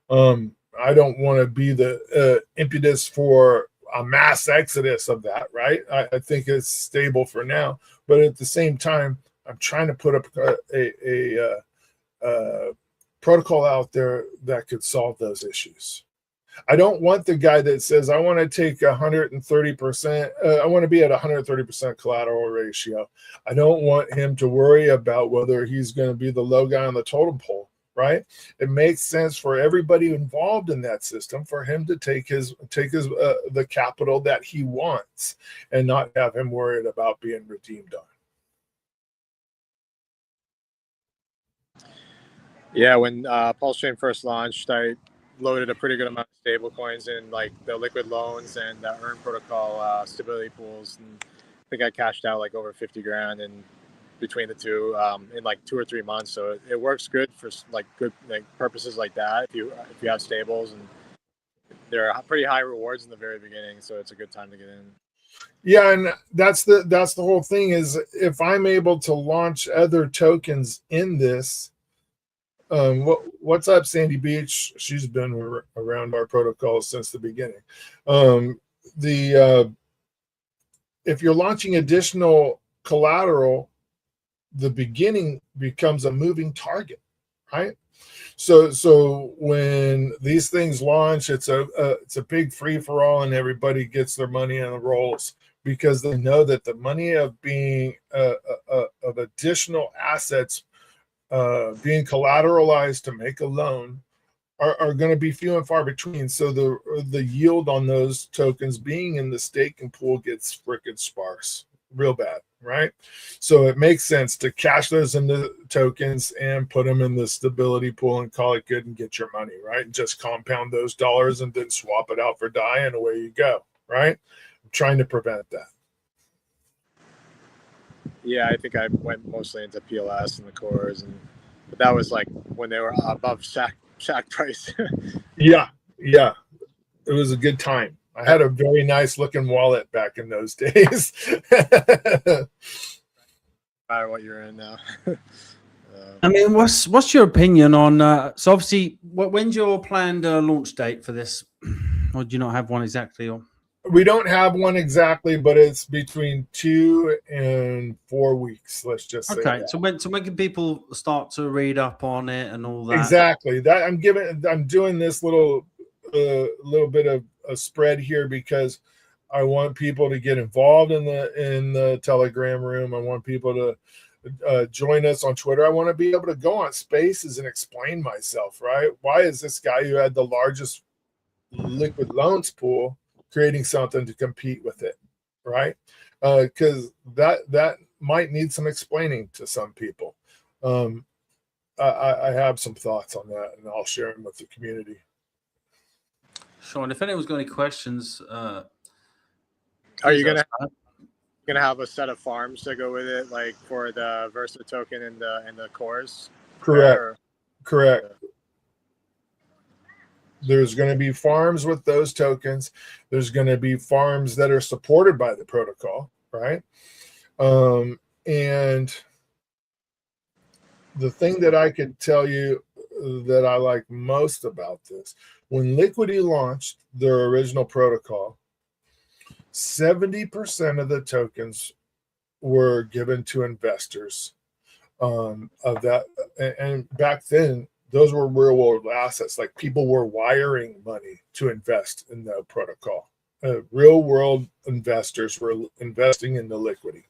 I don't want to be the impetus for a mass exodus of that, right? I think it's stable for now, but at the same time, I'm trying to put up a protocol out there that could solve those issues. I don't want the guy that says, I want to take 130%, I want to be at 130% collateral ratio. I don't want him to worry about whether he's going to be the low guy on the totem pole, right? It makes sense for everybody involved in that system for him to take his the capital that he wants and not have him worried about being redeemed on. Yeah, when PulseChain first launched, I loaded a pretty good amount of stable coins in like the liquid loans and the Earn protocol stability pools, and I think I cashed out like over 50 grand in between the two in like 2 or 3 months. So it works good for like good like purposes like that if you have stables, and there are pretty high rewards in the very beginning, so it's a good time to get in. Yeah, and that's the whole thing is if I'm able to launch other tokens in this, what's up, Sandy Beach? She's been around our protocol since the beginning. If you're launching additional collateral, the beginning becomes a moving target, right? So when these things launch, it's a big free for all, and everybody gets their money and rolls because they know that the money of being of additional assets being collateralized to make a loan are going to be few and far between. So the yield on those tokens being in the staking pool gets freaking sparse, real bad, right? So it makes sense to cash those into tokens and put them in the stability pool and call it good and get your money, right? And just compound those dollars and then swap it out for DAI and away you go, right? I'm trying to prevent that. Yeah, I think I went mostly into PLS and the cores, but that was like when they were above shack price. Yeah, it was a good time. I had a very nice looking wallet back in those days. No matter what you're in now. I mean, what's your opinion on? So obviously, when's your planned launch date for this? Or do you not have one exactly? Or we don't have one exactly, but it's between 2 and 4 weeks. Let's just say. Okay, that. so when can people start to read up on it and all that? Exactly. That I'm doing this little bit of a spread here because I want people to get involved in the Telegram room. I want people to join us on Twitter. I want to be able to go on Spaces and explain myself. Right? Why is this guy who had the largest liquid loans pool creating something to compete with it, right? Because that might need some explaining to some people. I have some thoughts on that, and I'll share them with the community. Sure. And if anyone's got any questions, are you gonna have a set of farms to go with it, like for the Versa token and the cores? Correct. There's going to be farms with those tokens. There's going to be farms that are supported by the protocol, right? And the thing that I could tell you that I like most about this, when Liquidity launched their original protocol, 70% of the tokens were given to investors of that. And back then, those were real world assets. Like people were wiring money to invest in the protocol. Real world investors were investing in the Liquidity.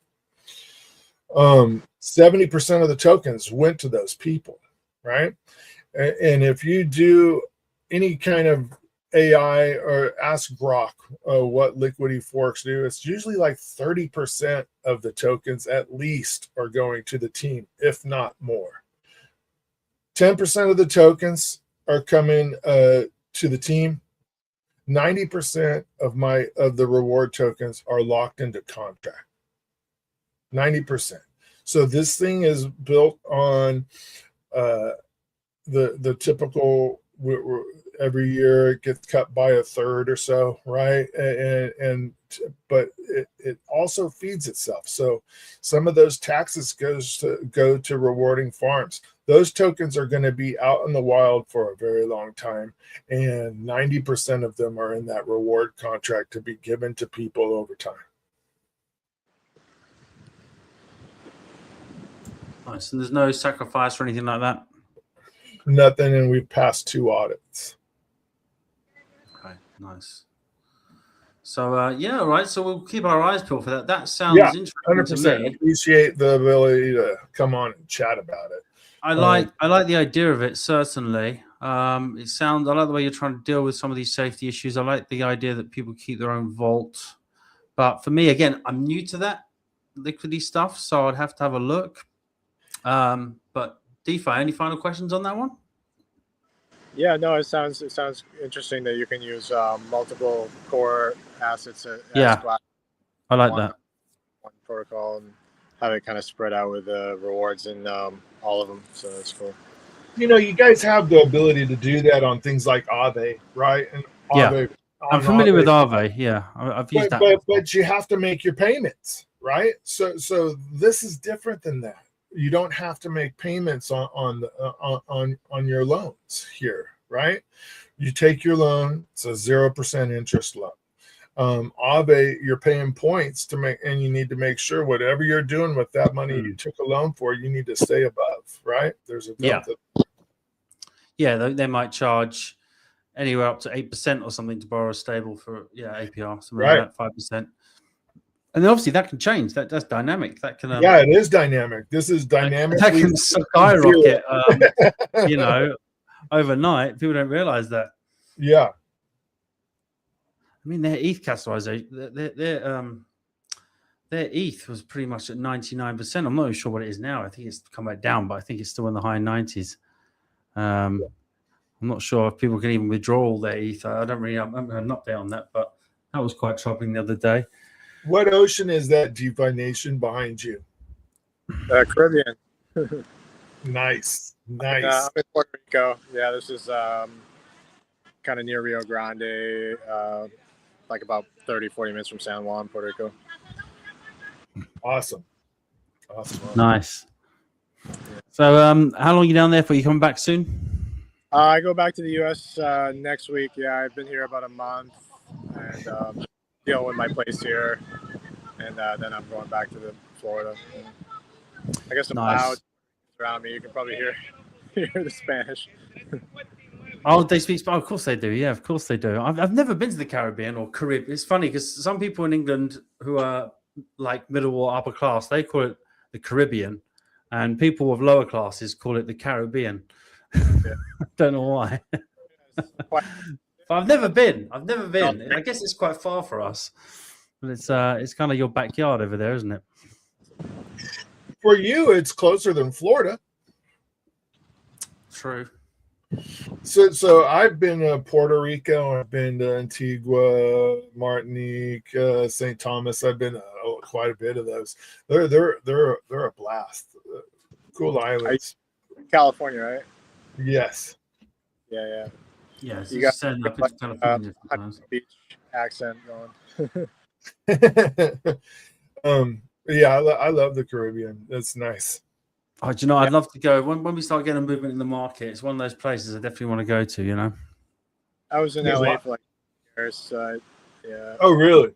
70% of the tokens went to those people, right? And if you do any kind of AI or ask Grok what Liquidity forks do, it's usually like 30% of the tokens at least are going to the team, if not more. 10% of the tokens are coming to the team. 90% of the reward tokens are locked into contract. 90%. So this thing is built on the typical. Every year it gets cut by a third or so, right? But it also feeds itself. So some of those taxes go to rewarding farms. Those tokens are going to be out in the wild for a very long time, and 90% of them are in that reward contract to be given to people over time. Nice. And there's no sacrifice or anything like that? Nothing, and we've passed 2 audits. Okay, nice. So yeah, all right. So we'll keep our eyes peeled for that. That sounds interesting 100%. to me. Appreciate the ability to come on and chat about it. I like the idea of it, certainly. I like the way you're trying to deal with some of these safety issues. I like the idea that people keep their own vault. But for me, again, I'm new to that Liquidity stuff, so I'd have to have a look. But DeFi, any final questions on that one? Yeah, no, it sounds interesting that you can use multiple core assets. I like that. One protocol and have it kind of spread out with the rewards in all of them. So that's cool. You guys have the ability to do that on things like Aave, right? And Aave I'm familiar with Aave. Yeah, I've used that. But you have to make your payments, right? So this is different than that. You don't have to make payments on your loans here, right? You take your loan; it's a 0% interest loan. Aave, you're paying points to make, and you need to make sure whatever you're doing with that money you took a loan for, you need to stay above, right? There's a delta. Yeah, they might charge anywhere up to 8% or something to borrow a stable for APR, something like that, 5%. And then obviously that can change. That's dynamic. That can it is dynamic. This is dynamic. That can skyrocket, overnight. People don't realize that. Yeah. I mean, their ETH capitalization, their ETH was pretty much at 99%. I'm not even sure what it is now. I think it's come back down, but I think it's still in the high 90s. I'm not sure if people can even withdraw all their ETH. I haven't had an update on that, but that was quite troubling the other day. What ocean is that DeFi Nation behind you? Caribbean. Nice. I'm in Puerto Rico. Yeah, this is kind of near Rio Grande, like about 30, 40 minutes from San Juan, Puerto Rico. Awesome. Nice. So how long are you down there for? You coming back soon? I go back to the U.S. Next week. Yeah, I've been here about a month and dealing with my place here. And then I'm going back to Florida. I guess some clouds around me. You can probably hear the Spanish. Oh, they speak Spanish? Of course they do. Yeah, of course they do. I've never been to the Caribbean or Caribbean. It's funny because some people in England who are like middle or upper class, they call it the Caribbean. And people of lower classes call it the Caribbean. Yeah. Don't know why. But I've never been. I guess it's quite far for us. But it's kind of your backyard over there, isn't it? For you, it's closer than Florida. True. So I've been to Puerto Rico. I've been to Antigua, Martinique, St. Thomas. I've been quite a bit of those. They're a blast. Cool islands. California, right? Yes. Yeah. Yes. You got California beach accent going. I love the Caribbean. It's nice. Oh, do you know, I'd love to go when we start getting a movement in the market. It's one of those places I definitely want to go to, you know. I was in LA for like years, so yeah. Oh, really?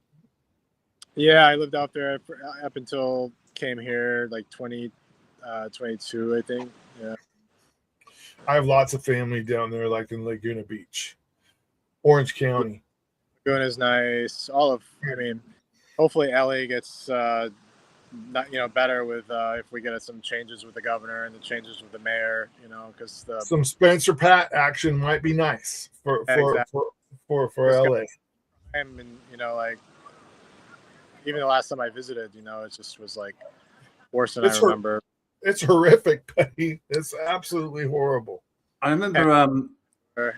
Yeah, I lived out there up until came here like 2022, I think. Yeah. I have lots of family down there, like in Laguna Beach, Orange County. Laguna is nice. Hopefully LA gets better with if we get some changes with the governor and the changes with the mayor, because some Spencer Pat action might be nice for LA. And even the last time I visited, it just was like worse than I remember. It's horrific, Petty. It's absolutely horrible. I remember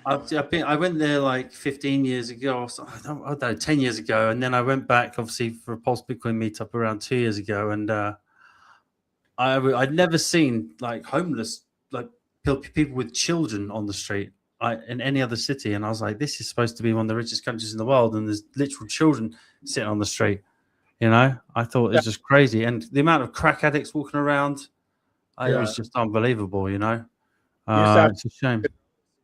I went there like 15 years ago, or so, I don't know, 10 years ago, and then I went back obviously for a Pulse Bitcoin meetup around 2 years ago, and I'd never seen like homeless, like people with children on the street in any other city, and I was like, this is supposed to be one of the richest countries in the world, and there's literal children sitting on the street. I thought it was just crazy, and the amount of crack addicts walking around, it was just unbelievable. It's a shame.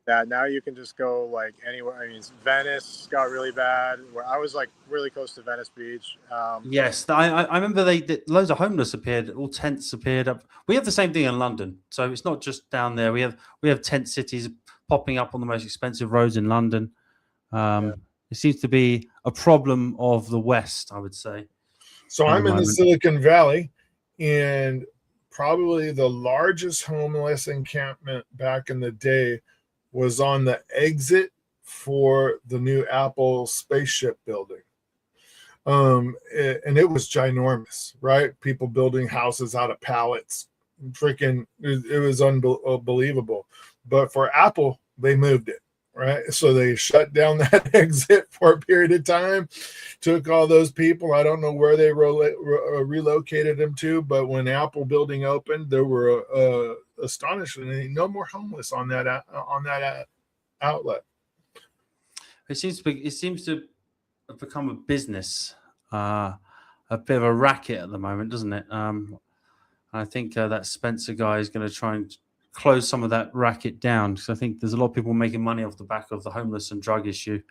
That now you can just go like anywhere. Venice got really bad. Where I was like really close to Venice Beach. Yes, I remember loads of homeless appeared. All tents appeared up. We have the same thing in London, so it's not just down there. We have tent cities popping up on the most expensive roads in London. It seems to be a problem of the West, I would say. So I'm in the Silicon Valley, and probably the largest homeless encampment back in the day was on the exit for the new Apple spaceship building. And it was ginormous, right? People building houses out of pallets. Freaking, it was unbelievable. But for Apple, they moved it, right? So they shut down that exit for a period of time, took all those people. I don't know where they relocated them to, but when Apple building opened, there were astonishingly no more homeless on that outlet. it seems to have become a business, a bit of a racket at the moment, doesn't it? I think that Spencer guy is going to try and close some of that racket down, because I think there's a lot of people making money off the back of the homeless and drug issue.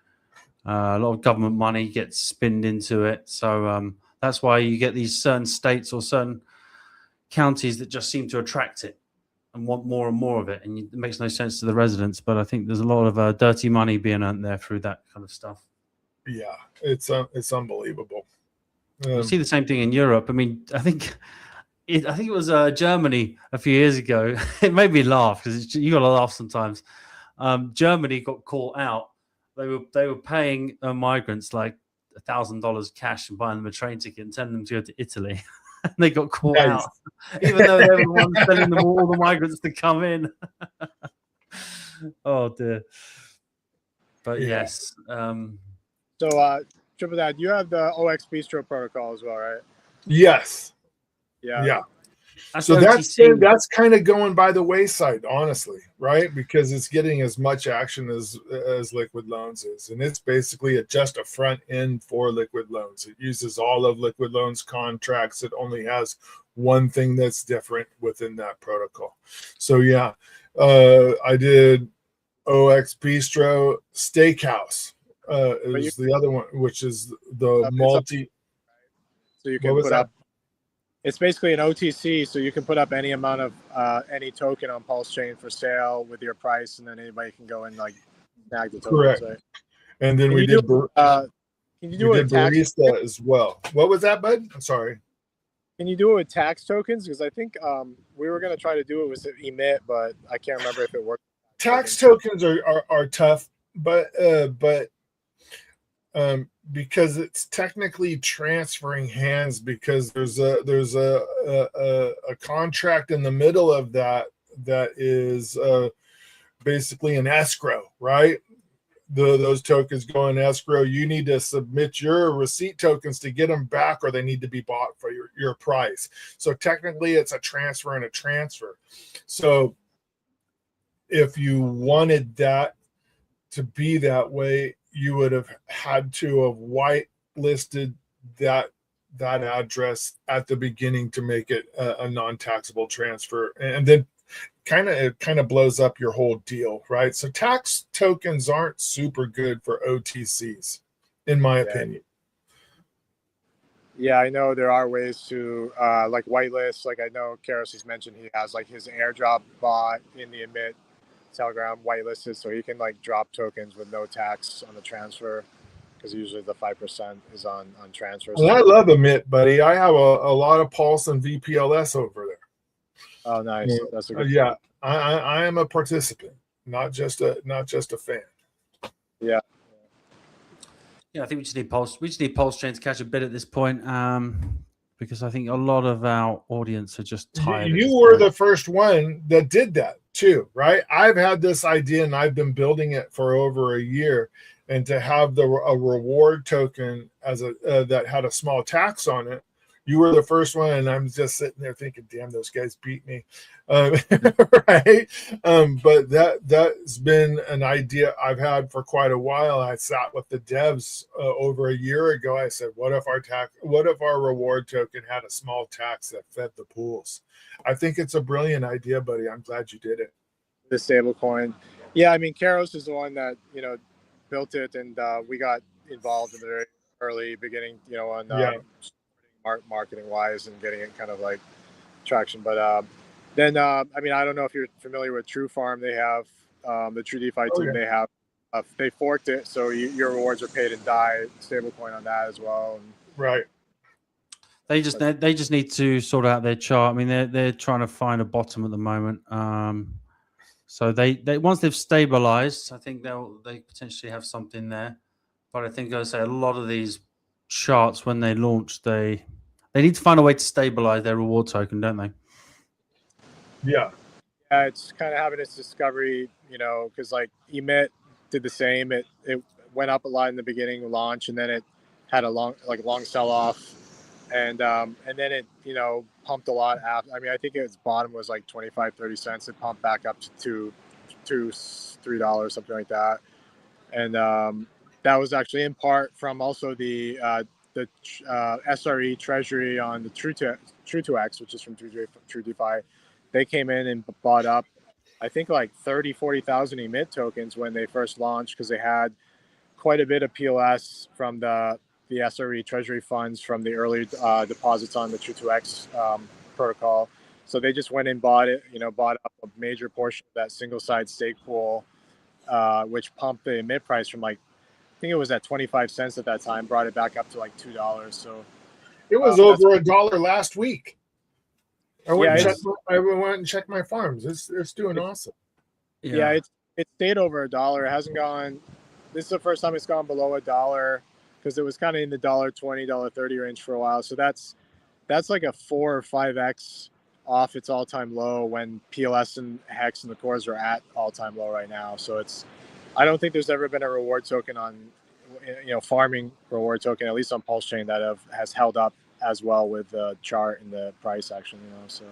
A lot of government money gets spinned into it, so that's why you get these certain states or certain counties that just seem to attract it and want more and more of it, and it makes no sense to the residents. But I think there's a lot of dirty money being earned there through that kind of stuff. Yeah, it's unbelievable. You see the same thing in Europe. I mean, I think it was Germany a few years ago. It made me laugh, because you got to laugh sometimes. Germany got caught out. They were paying migrants like $1,000 cash and buying them a train ticket and sending them to go to Italy. And they got caught out, even though they were the ones telling them all the migrants to come in. Oh dear. But yes. So, Tripletdad, you have the OX Bistro protocol as well, right? Yes. Yeah. So that's kind of going by the wayside, honestly, right? Because it's getting as much action as Liquid Loans is, and it's basically just a front end for Liquid Loans. It uses all of Liquid Loans contracts. It only has one thing that's different within that protocol. So yeah, I did OX Bistro Steakhouse is the other one, which is the multi. So you can put up. It's basically an OTC, so you can put up any amount of any token on PulseChain for sale with your price, and then anybody can go and like snag the token. Correct. Right? And then we did barista as well. What was that, bud? I'm sorry. Can you do it with tax tokens? Because I think we were going to try to do it with emit, but I can't remember if it worked. Tax tokens are tough, but because it's technically transferring hands, because there's a contract in the middle of that is basically an escrow, right? Those tokens go in escrow. You need to submit your receipt tokens to get them back, or they need to be bought for your price. So technically it's a transfer and a transfer. So if you wanted that to be that way, you would have had to have whitelisted that address at the beginning to make it a non-taxable transfer, and then it kind of blows up your whole deal, right? So tax tokens aren't super good for OTCs, in my opinion. Yeah, I know there are ways to like whitelist. Like I know Karos mentioned he has like his airdrop bot in the emit Telegram whitelisted, so he can like drop tokens with no tax on the transfer, because usually the 5% is on transfers. Well, I love emit, buddy. I have a lot of Pulse and VPLS over there. Oh, nice. That's a good yeah. I am a participant, not just a fan. Yeah. Yeah, I think we just need PulseChain to catch a bit at this point, because I think a lot of our audience are just tired. You were the first one that did that too, right? I've had this idea and I've been building it for over a year, and to have a reward token as that had a small tax on it. You were the first one, and I'm just sitting there thinking, damn, those guys beat me. Right? But that's been an idea I've had for quite a while. I sat with the devs over a year ago. I said, what if our reward token had a small tax that fed the pools? I think it's a brilliant idea, buddy. I'm glad you did it. The stable coin. Yeah, I mean, Karos is the one that, built it, and we got involved in the very early beginning, on marketing wise and getting it kind of like traction. But then I mean, I don't know if you're familiar with True Farm. They have the True DeFi team. They have they forked it, so your rewards are paid in DAI stablecoin on that as well. And, right. They just need to sort out their chart. I mean, they're trying to find a bottom at the moment. So they once they've stabilized, I think they potentially have something there. But I think, as I say, a lot of these charts, when they launch, they need to find a way to stabilize their reward token, don't they? Yeah. It's kind of having its discovery, because like emit did the same. It went up a lot in the beginning launch, and then it had a long sell off, and then it pumped a lot after. I mean, I think its bottom was like 25-30 cents. It pumped back up to $3, something like that, and that was actually in part from also the SRE treasury on the True2X, which is from True DeFi. They came in and bought up, I think, like 40,000 emit tokens when they first launched, because they had quite a bit of PLS from the SRE treasury funds from the early deposits on the True2X protocol. So they just went and bought up a major portion of that single side stake pool, which pumped the emit price from like, I think it was at 25 cents at that time, brought it back up to like $2. So it was over $1 last week. I went and checked my farms. It's doing awesome. Yeah, it stayed over $1. It hasn't gone. This is the first time it's gone below $1, because it was kind of in the $1.20, $1.30 range for a while. So that's like a 4 or 5x off its all-time low, when PLS and Hex and the cores are at all-time low right now. So I don't think there's ever been a reward token farming reward token, at least on PulseChain, that has held up as well with the chart and the price action. So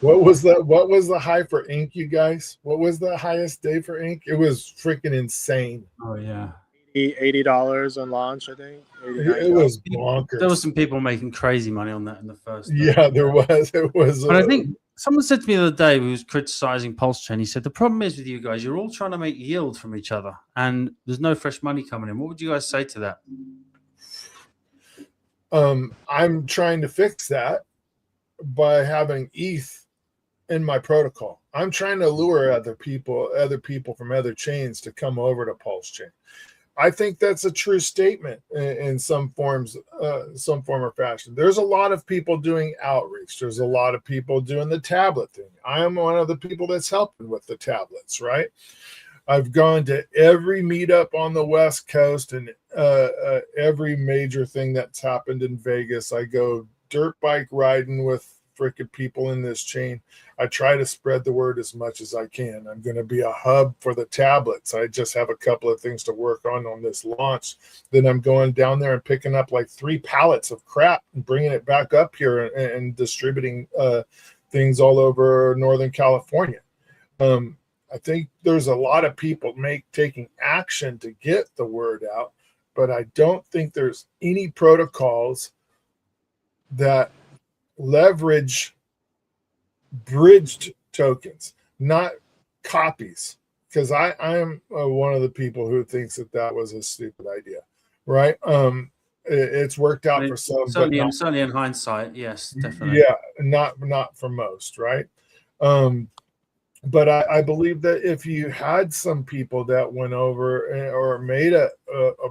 what was the high for Ink, you guys? What was the highest day for Ink? It was freaking insane. Oh yeah, $80 on launch, I think. It was bonkers. There was some people making crazy money on that in the first. Yeah, there was. It was. But I think someone said to me the other day, who was criticizing PulseChain, he said, the problem is with you guys, you're all trying to make yield from each other, and there's no fresh money coming in. What would you guys say to that? I'm trying to fix that by having ETH in my protocol. I'm trying to lure other people from other chains to come over to PulseChain. I think that's a true statement in some form or fashion. There's a lot of people doing outreach. There's a lot of people doing the tablet thing. I am one of the people that's helping with the tablets, right? I've gone to every meetup on the West Coast and every major thing that's happened in Vegas. I go dirt bike riding with freaking people in this chain. I try to spread the word as much as I can. I'm going to be a hub for the tablets. I just have a couple of things to work on this launch. Then I'm going down there and picking up like 3 pallets of crap and bringing it back up here and distributing things all over Northern California. I think there's a lot of people taking action to get the word out, but I don't think there's any protocols that leverage bridged tokens, not copies, because I am one of the people who thinks that was a stupid idea, right? It's worked out for some, certainly in hindsight, yes, definitely. Yeah, not for most, right? But I believe that if you had some people that went over or made a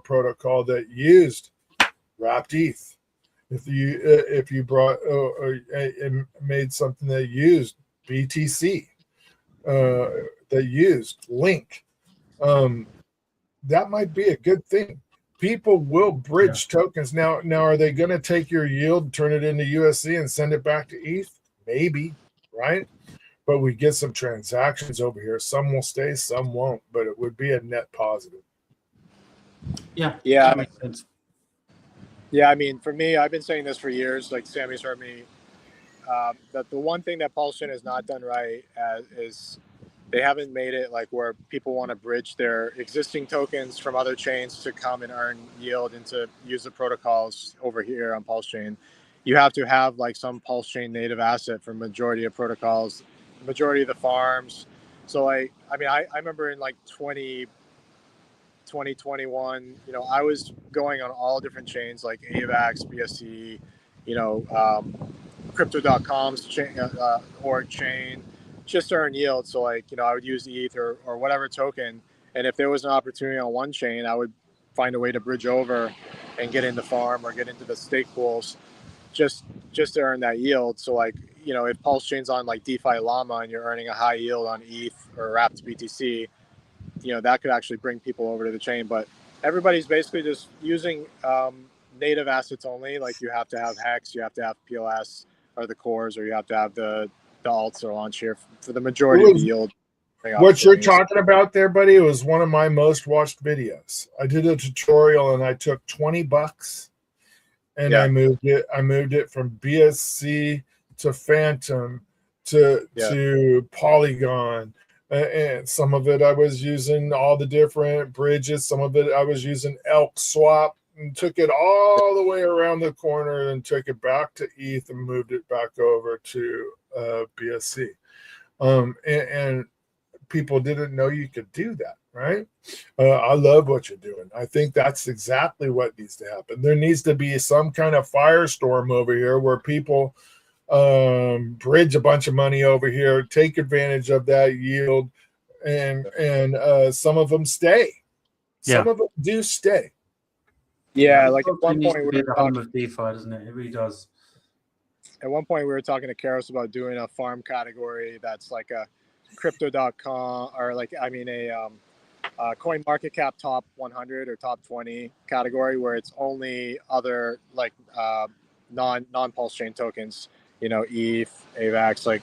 protocol that used wrapped ETH, if you brought or made something that used BTC, that used Link, that might be a good thing. People will bridge tokens. Now, are they going to take your yield, turn it into USC, and send it back to ETH? Maybe, right? But we get some transactions over here. Some will stay, some won't. But it would be a net positive. Yeah. That makes sense. Yeah, I mean, for me, I've been saying this for years. Like Sammy's heard me. That the one thing that PulseChain has not done right is they haven't made it like where people want to bridge their existing tokens from other chains to come and earn yield and to use the protocols over here on PulseChain. You have to have like some PulseChain native asset for majority of protocols, majority of the farms. So I remember in like 2021, I was going on all different chains like AVAX, BSC, Crypto.com's chain, org chain, just to earn yield. So I would use ETH or whatever token. And if there was an opportunity on one chain, I would find a way to bridge over and get into farm or get into the stake pools just to earn that yield. So if PulseChain's on like DeFi Llama and you're earning a high yield on ETH or wrapped BTC, that could actually bring people over to the chain. But everybody's basically just using native assets only. Like you have to have Hex, you have to have PLS or the cores, or you have to have the alts or launch here for the majority of the yield. What you're talking about there, buddy, was one of my most watched videos. I did a tutorial and I took $20 and I moved it from BSC to Phantom to Polygon and some of it I was using all the different bridges. Some of it I was using Elk Swap, and took it all the way around the corner and took it back to ETH and moved it back over to BSC. And people didn't know you could do that, right? I love what you're doing. I think that's exactly what needs to happen. There needs to be some kind of firestorm over here where people bridge a bunch of money over here, take advantage of that yield, and some of them stay. Some of them do stay. Yeah, like at one point we were talking of DeFi, doesn't it? It really does. At one point we were talking to Karos about doing a farm category that's like a crypto.com, or like, I mean, a coin market cap top 100 or top 20 category where it's only other like non PulseChain tokens, you know, ETH, AVAX, like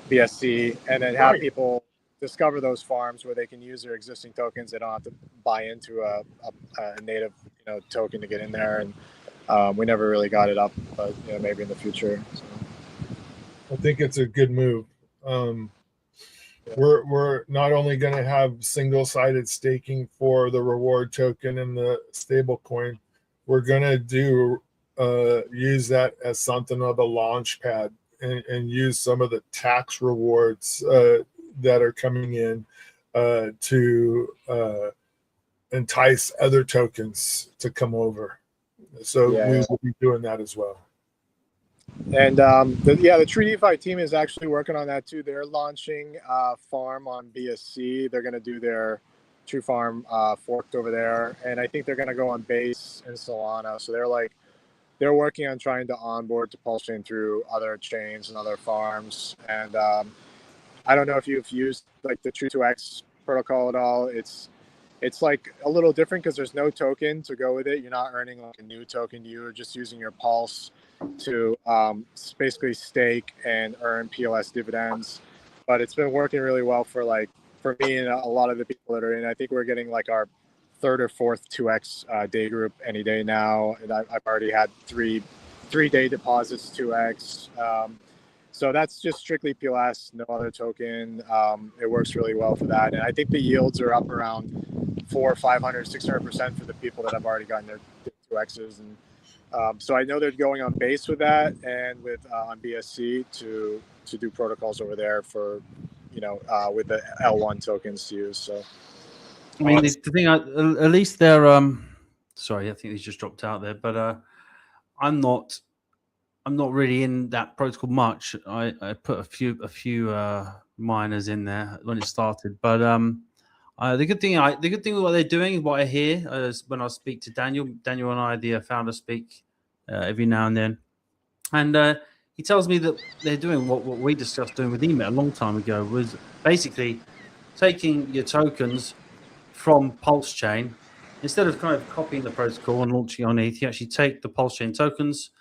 BSC, and then have people discover those farms where they can use their existing tokens. They don't have to buy into a native, you know, token to get in there. And we never really got it up, but you know, maybe in the future. So. I think it's a good move. We're not only going to have single-sided staking for the reward token and the stable coin, we're going to do use that as something of a launch pad and use some of the tax rewards that are coming in to entice other tokens to come over. So we will be doing that as well. And the Tree DeFi team is actually working on that too. They're launching a farm on BSC. They're going to do their True Farm forked over there, and I think they're going to go on Base and Solana. So they're working on trying to onboard to PulseChain through other chains and other farms. And I don't know if you've used like the True2X protocol at all. It's like a little different because there's no token to go with it. You're not earning like a new token. You're just using your Pulse to basically stake and earn POS dividends. But it's been working really well for me and a lot of the people that are in. I think we're getting like our third or fourth 2x day group any day now, and I've already had three day deposits 2x. So that's just strictly POS, no other token. It works really well for that, and I think the yields are up around 400, 500, 600% for the people that have already gotten their 2x's. And so I know they're going on Base with that, and with on BSC to do protocols over there for, you know, with the L1 tokens to use. So I mean, the thing, at least they're sorry, I think he's just dropped out there, but I'm not really in that protocol much. I put a few miners in there when it started, but the good thing what they're doing, what I hear is when I speak to Daniel and I, the founder, speak every now and then, and he tells me that they're doing what we discussed doing with Emit a long time ago, was basically taking your tokens from PulseChain. Instead of kind of copying the protocol and launching on ETH, you actually take the PulseChain tokens,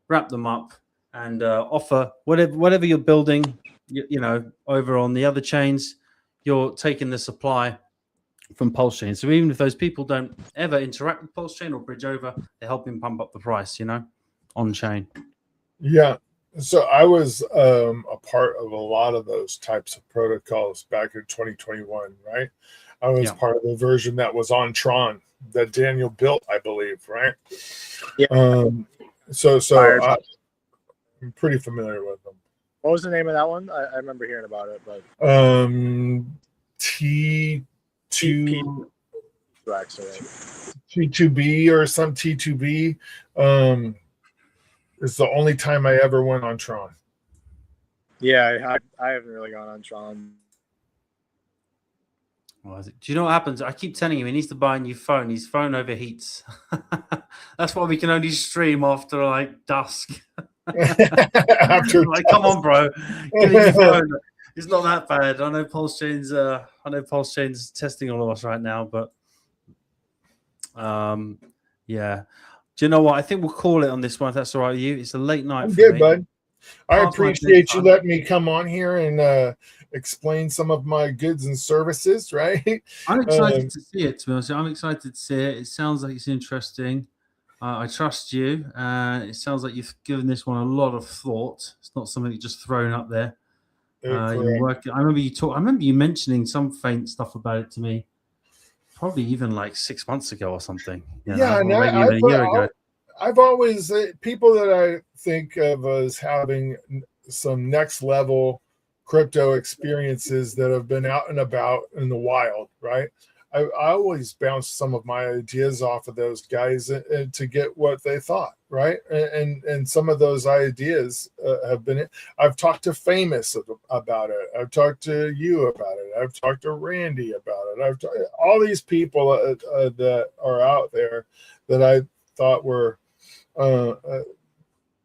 wrap them up, and offer whatever you're building, you know, over on the other chains. You're taking the supply from PulseChain. So even if those people don't ever interact with PulseChain or bridge over, they're helping pump up the price, you know, on chain. Yeah. So I was a part of a lot of those types of protocols back in 2021, right? I was part of the version that was on Tron that Daniel built, I believe, right? Yeah. So I'm pretty familiar with them. What was the name of that one? I remember hearing about it, but T2B or some T2B. It's the only time I ever went on Tron. Yeah, I haven't really gone on Tron. Do you know what happens? I keep telling him he needs to buy a new phone. His phone overheats. That's why we can only stream after like dusk. After like, come on, bro, get a new phone. It's not that bad. I know PulseChain's testing all of us right now, but yeah. Do you know what? I think we'll call it on this one if that's all right with you. It's a late night. I'm good, bud. I appreciate you letting me come on here and explain some of my goods and services, right? I'm excited to see it, to be honest. I'm excited to see it. It sounds like it's interesting. I trust you. It sounds like you've given this one a lot of thought. It's not something just thrown up there. You're working. I remember you mentioning some faint stuff about it to me, probably even like 6 months ago or something. Yeah, and or maybe even a year ago. I've always people that I think of as having some next level crypto experiences that have been out and about in the wild, right? I always bounce some of my ideas off of those guys to get what they thought, right? And some of those ideas have been. I've talked to Famous about it. I've talked to you about it. I've talked to Randy about it. I've talked, all these people that are out there that I thought were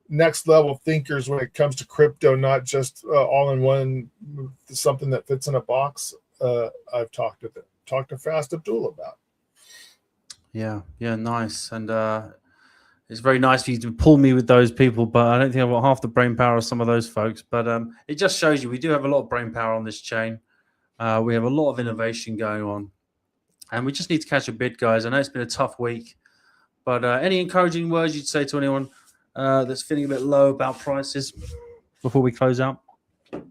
next level thinkers when it comes to crypto, not just all in one, something that fits in a box. I've talked to them. Talk to Fast Abdul about. Yeah, nice. And it's very nice for you to pull me with those people, but I don't think I've got half the brain power of some of those folks. But it just shows you we do have a lot of brain power on this chain. We have a lot of innovation going on, and we just need to catch a bid, guys. I know it's been a tough week, but any encouraging words you'd say to anyone that's feeling a bit low about prices before we close out?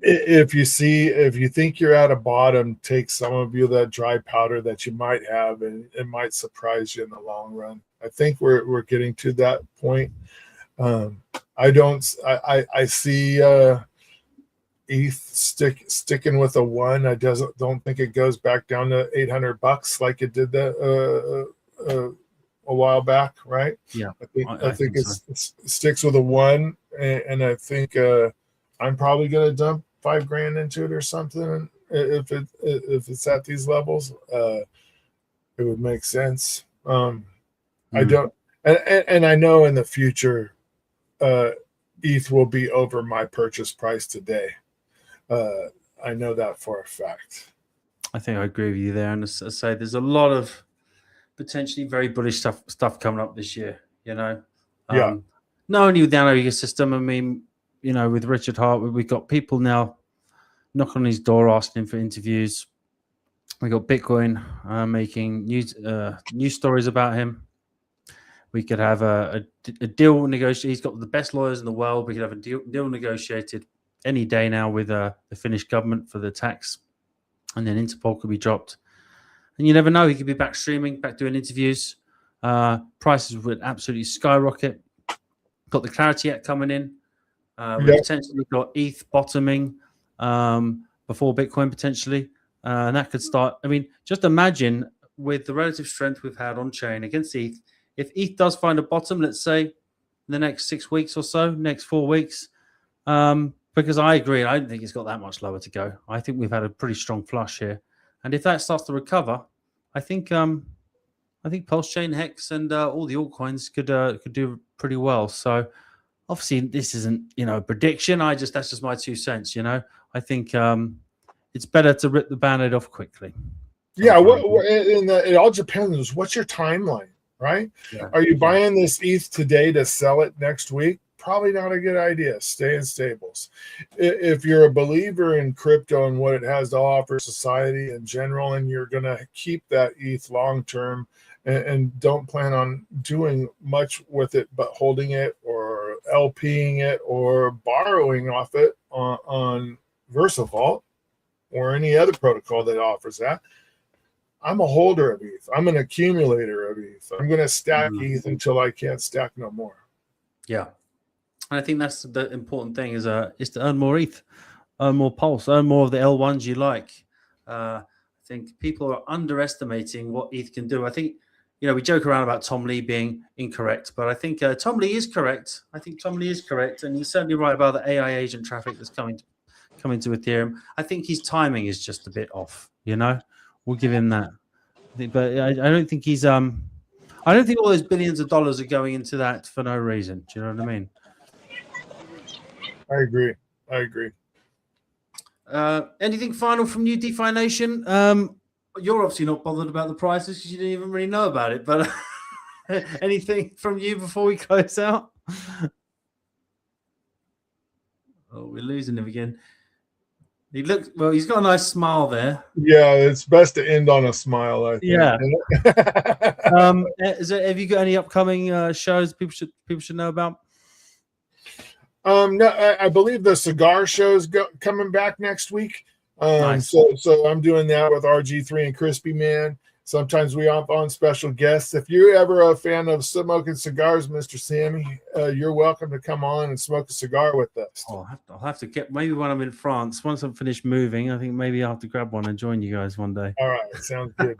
If you think you're at a bottom, take some of that dry powder that you might have, and it might surprise you in the long run. I think we're getting to that point. I see ETH sticking with a 1. I don't think it goes back down to $800 like it did that a while back, right? Yeah, I think it sticks with a 1, and I think I'm probably going to dump $5,000 into it or something. If it's at these levels, it would make sense. I don't, and I know in the future, ETH will be over my purchase price today. I know that for a fact. I think I agree with you there. And as I say, there's a lot of potentially very bullish stuff coming up this year. Not only with the nano ecosystem. I mean, with Richard Hart, we've got people now knocking on his door asking him for interviews. We got Bitcoin making news stories about him. We could have a deal negotiated. He's got the best lawyers in the world. We could have a deal negotiated any day now with the Finnish government for the tax, and then Interpol could be dropped. And you never know; he could be back streaming, back doing interviews. Prices would absolutely skyrocket. Got the Clarity Act coming in. We potentially got ETH bottoming before Bitcoin potentially, and that could start. I mean, just imagine with the relative strength we've had on chain against ETH. If ETH does find a bottom, let's say in the next 6 weeks or so, next 4 weeks, because I agree, I don't think it's got that much lower to go. I think we've had a pretty strong flush here, and if that starts to recover, I think PulseChain, Hex, and all the altcoins could do pretty well. So obviously, this isn't a prediction. That's just my 2 cents. I think it's better to rip the Band-Aid off quickly. Yeah, it all depends. What's your timeline? Right? Yeah. Are you buying this ETH today to sell it next week? Probably not a good idea. Stay in stables. If you're a believer in crypto and what it has to offer society in general, and you're going to keep that ETH long term and don't plan on doing much with it but holding it or LPing it or borrowing off it on VersaVault or any other protocol that offers that, I'm a holder of ETH. I'm an accumulator of ETH. I'm going to stack ETH until I can't stack no more. Yeah. And I think that's the important thing is to earn more ETH, earn more Pulse, earn more of the L1s you like. I think people are underestimating what ETH can do. I think, we joke around about Tom Lee being incorrect, but I think Tom Lee is correct. I think Tom Lee is correct. And he's certainly right about the AI agent traffic that's coming to Ethereum. I think his timing is just a bit off, We'll give him that. But I don't think he's I don't think all those billions of dollars are going into that for no reason. Do you know what I mean? I agree. Anything final from you, DeFi Nation? You're obviously not bothered about the prices because you didn't even really know about it. But anything from you before we close out? Oh, we're losing him again. He's got a nice smile there. Yeah, it's best to end on a smile, I think. Yeah. Have you got any upcoming shows people should know about? No, I believe the cigar show's coming back next week. Nice. So I'm doing that with RG3 and Crispy Man. Sometimes we have on special guests. If you're ever a fan of smoking cigars, Mr. Sammy, you're welcome to come on and smoke a cigar with us. Oh, I'll have to get, maybe when I'm in France, once I'm finished moving, I think maybe I'll have to grab one and join you guys one day. All right, sounds good.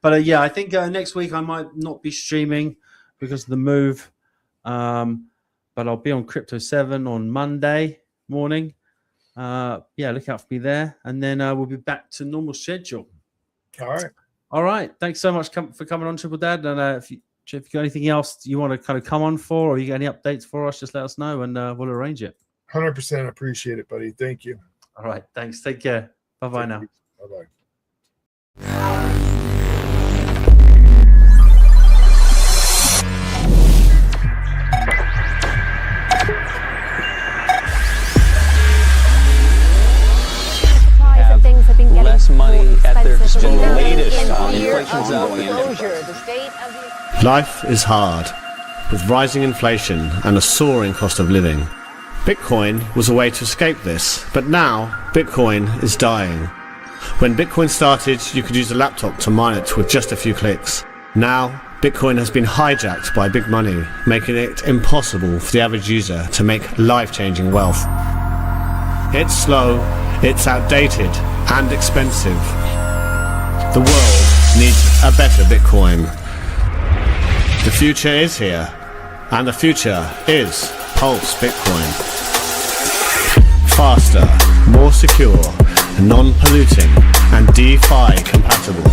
But yeah, I think next week I might not be streaming because of the move. But I'll be on Crypto 7 on Monday morning. Yeah, look out for me there. And then we'll be back to normal schedule. All right. Thanks so much for coming on, Tripletdad. And if you got anything else you want to kind of come on for, or you got any updates for us, just let us know and we'll arrange it. 100% appreciate it, buddy. Thank you. All right. Thanks. Take care. Bye-bye now. Bye-bye. Less money at their disposal. The latest on inflation's up. Life is hard, with rising inflation and a soaring cost of living. Bitcoin was a way to escape this, but now Bitcoin is dying. When Bitcoin started, you could use a laptop to mine it with just a few clicks. Now, Bitcoin has been hijacked by big money, making it impossible for the average user to make life-changing wealth. It's slow, it's outdated, and expensive. The world needs a better Bitcoin. The future is here, and the future is Pulse Bitcoin. Faster, more secure, non-polluting, and DeFi compatible.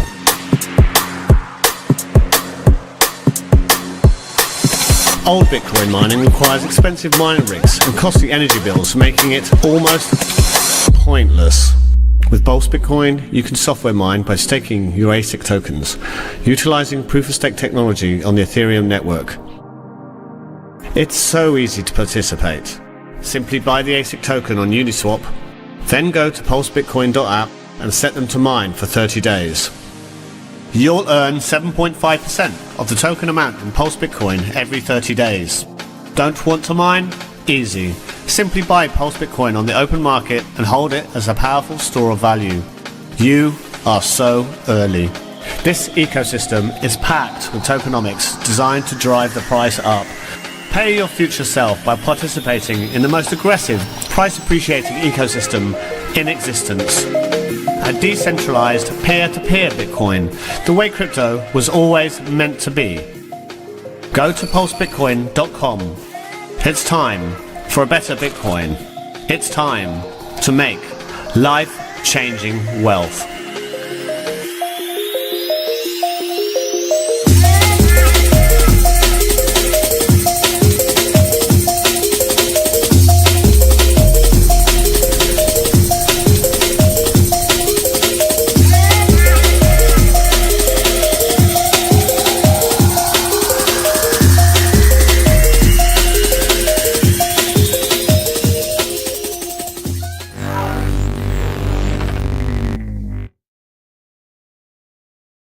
Old Bitcoin mining requires expensive mining rigs and costly energy bills, making it almost pointless. With Pulse Bitcoin, you can software mine by staking your ASIC tokens, utilizing proof-of-stake technology on the Ethereum network. It's so easy to participate. Simply buy the ASIC token on Uniswap, then go to pulsebitcoin.app and set them to mine for 30 days. You'll earn 7.5% of the token amount in Pulse Bitcoin every 30 days. Don't want to mine? Easy. Simply buy Pulse Bitcoin on the open market and hold it as a powerful store of value. You are so early. This ecosystem is packed with tokenomics designed to drive the price up. Pay your future self by participating in the most aggressive, price-appreciating ecosystem in existence. A decentralized, peer-to-peer Bitcoin, the way crypto was always meant to be. Go to pulsebitcoin.com. It's time for a better Bitcoin. It's time to make life-changing wealth.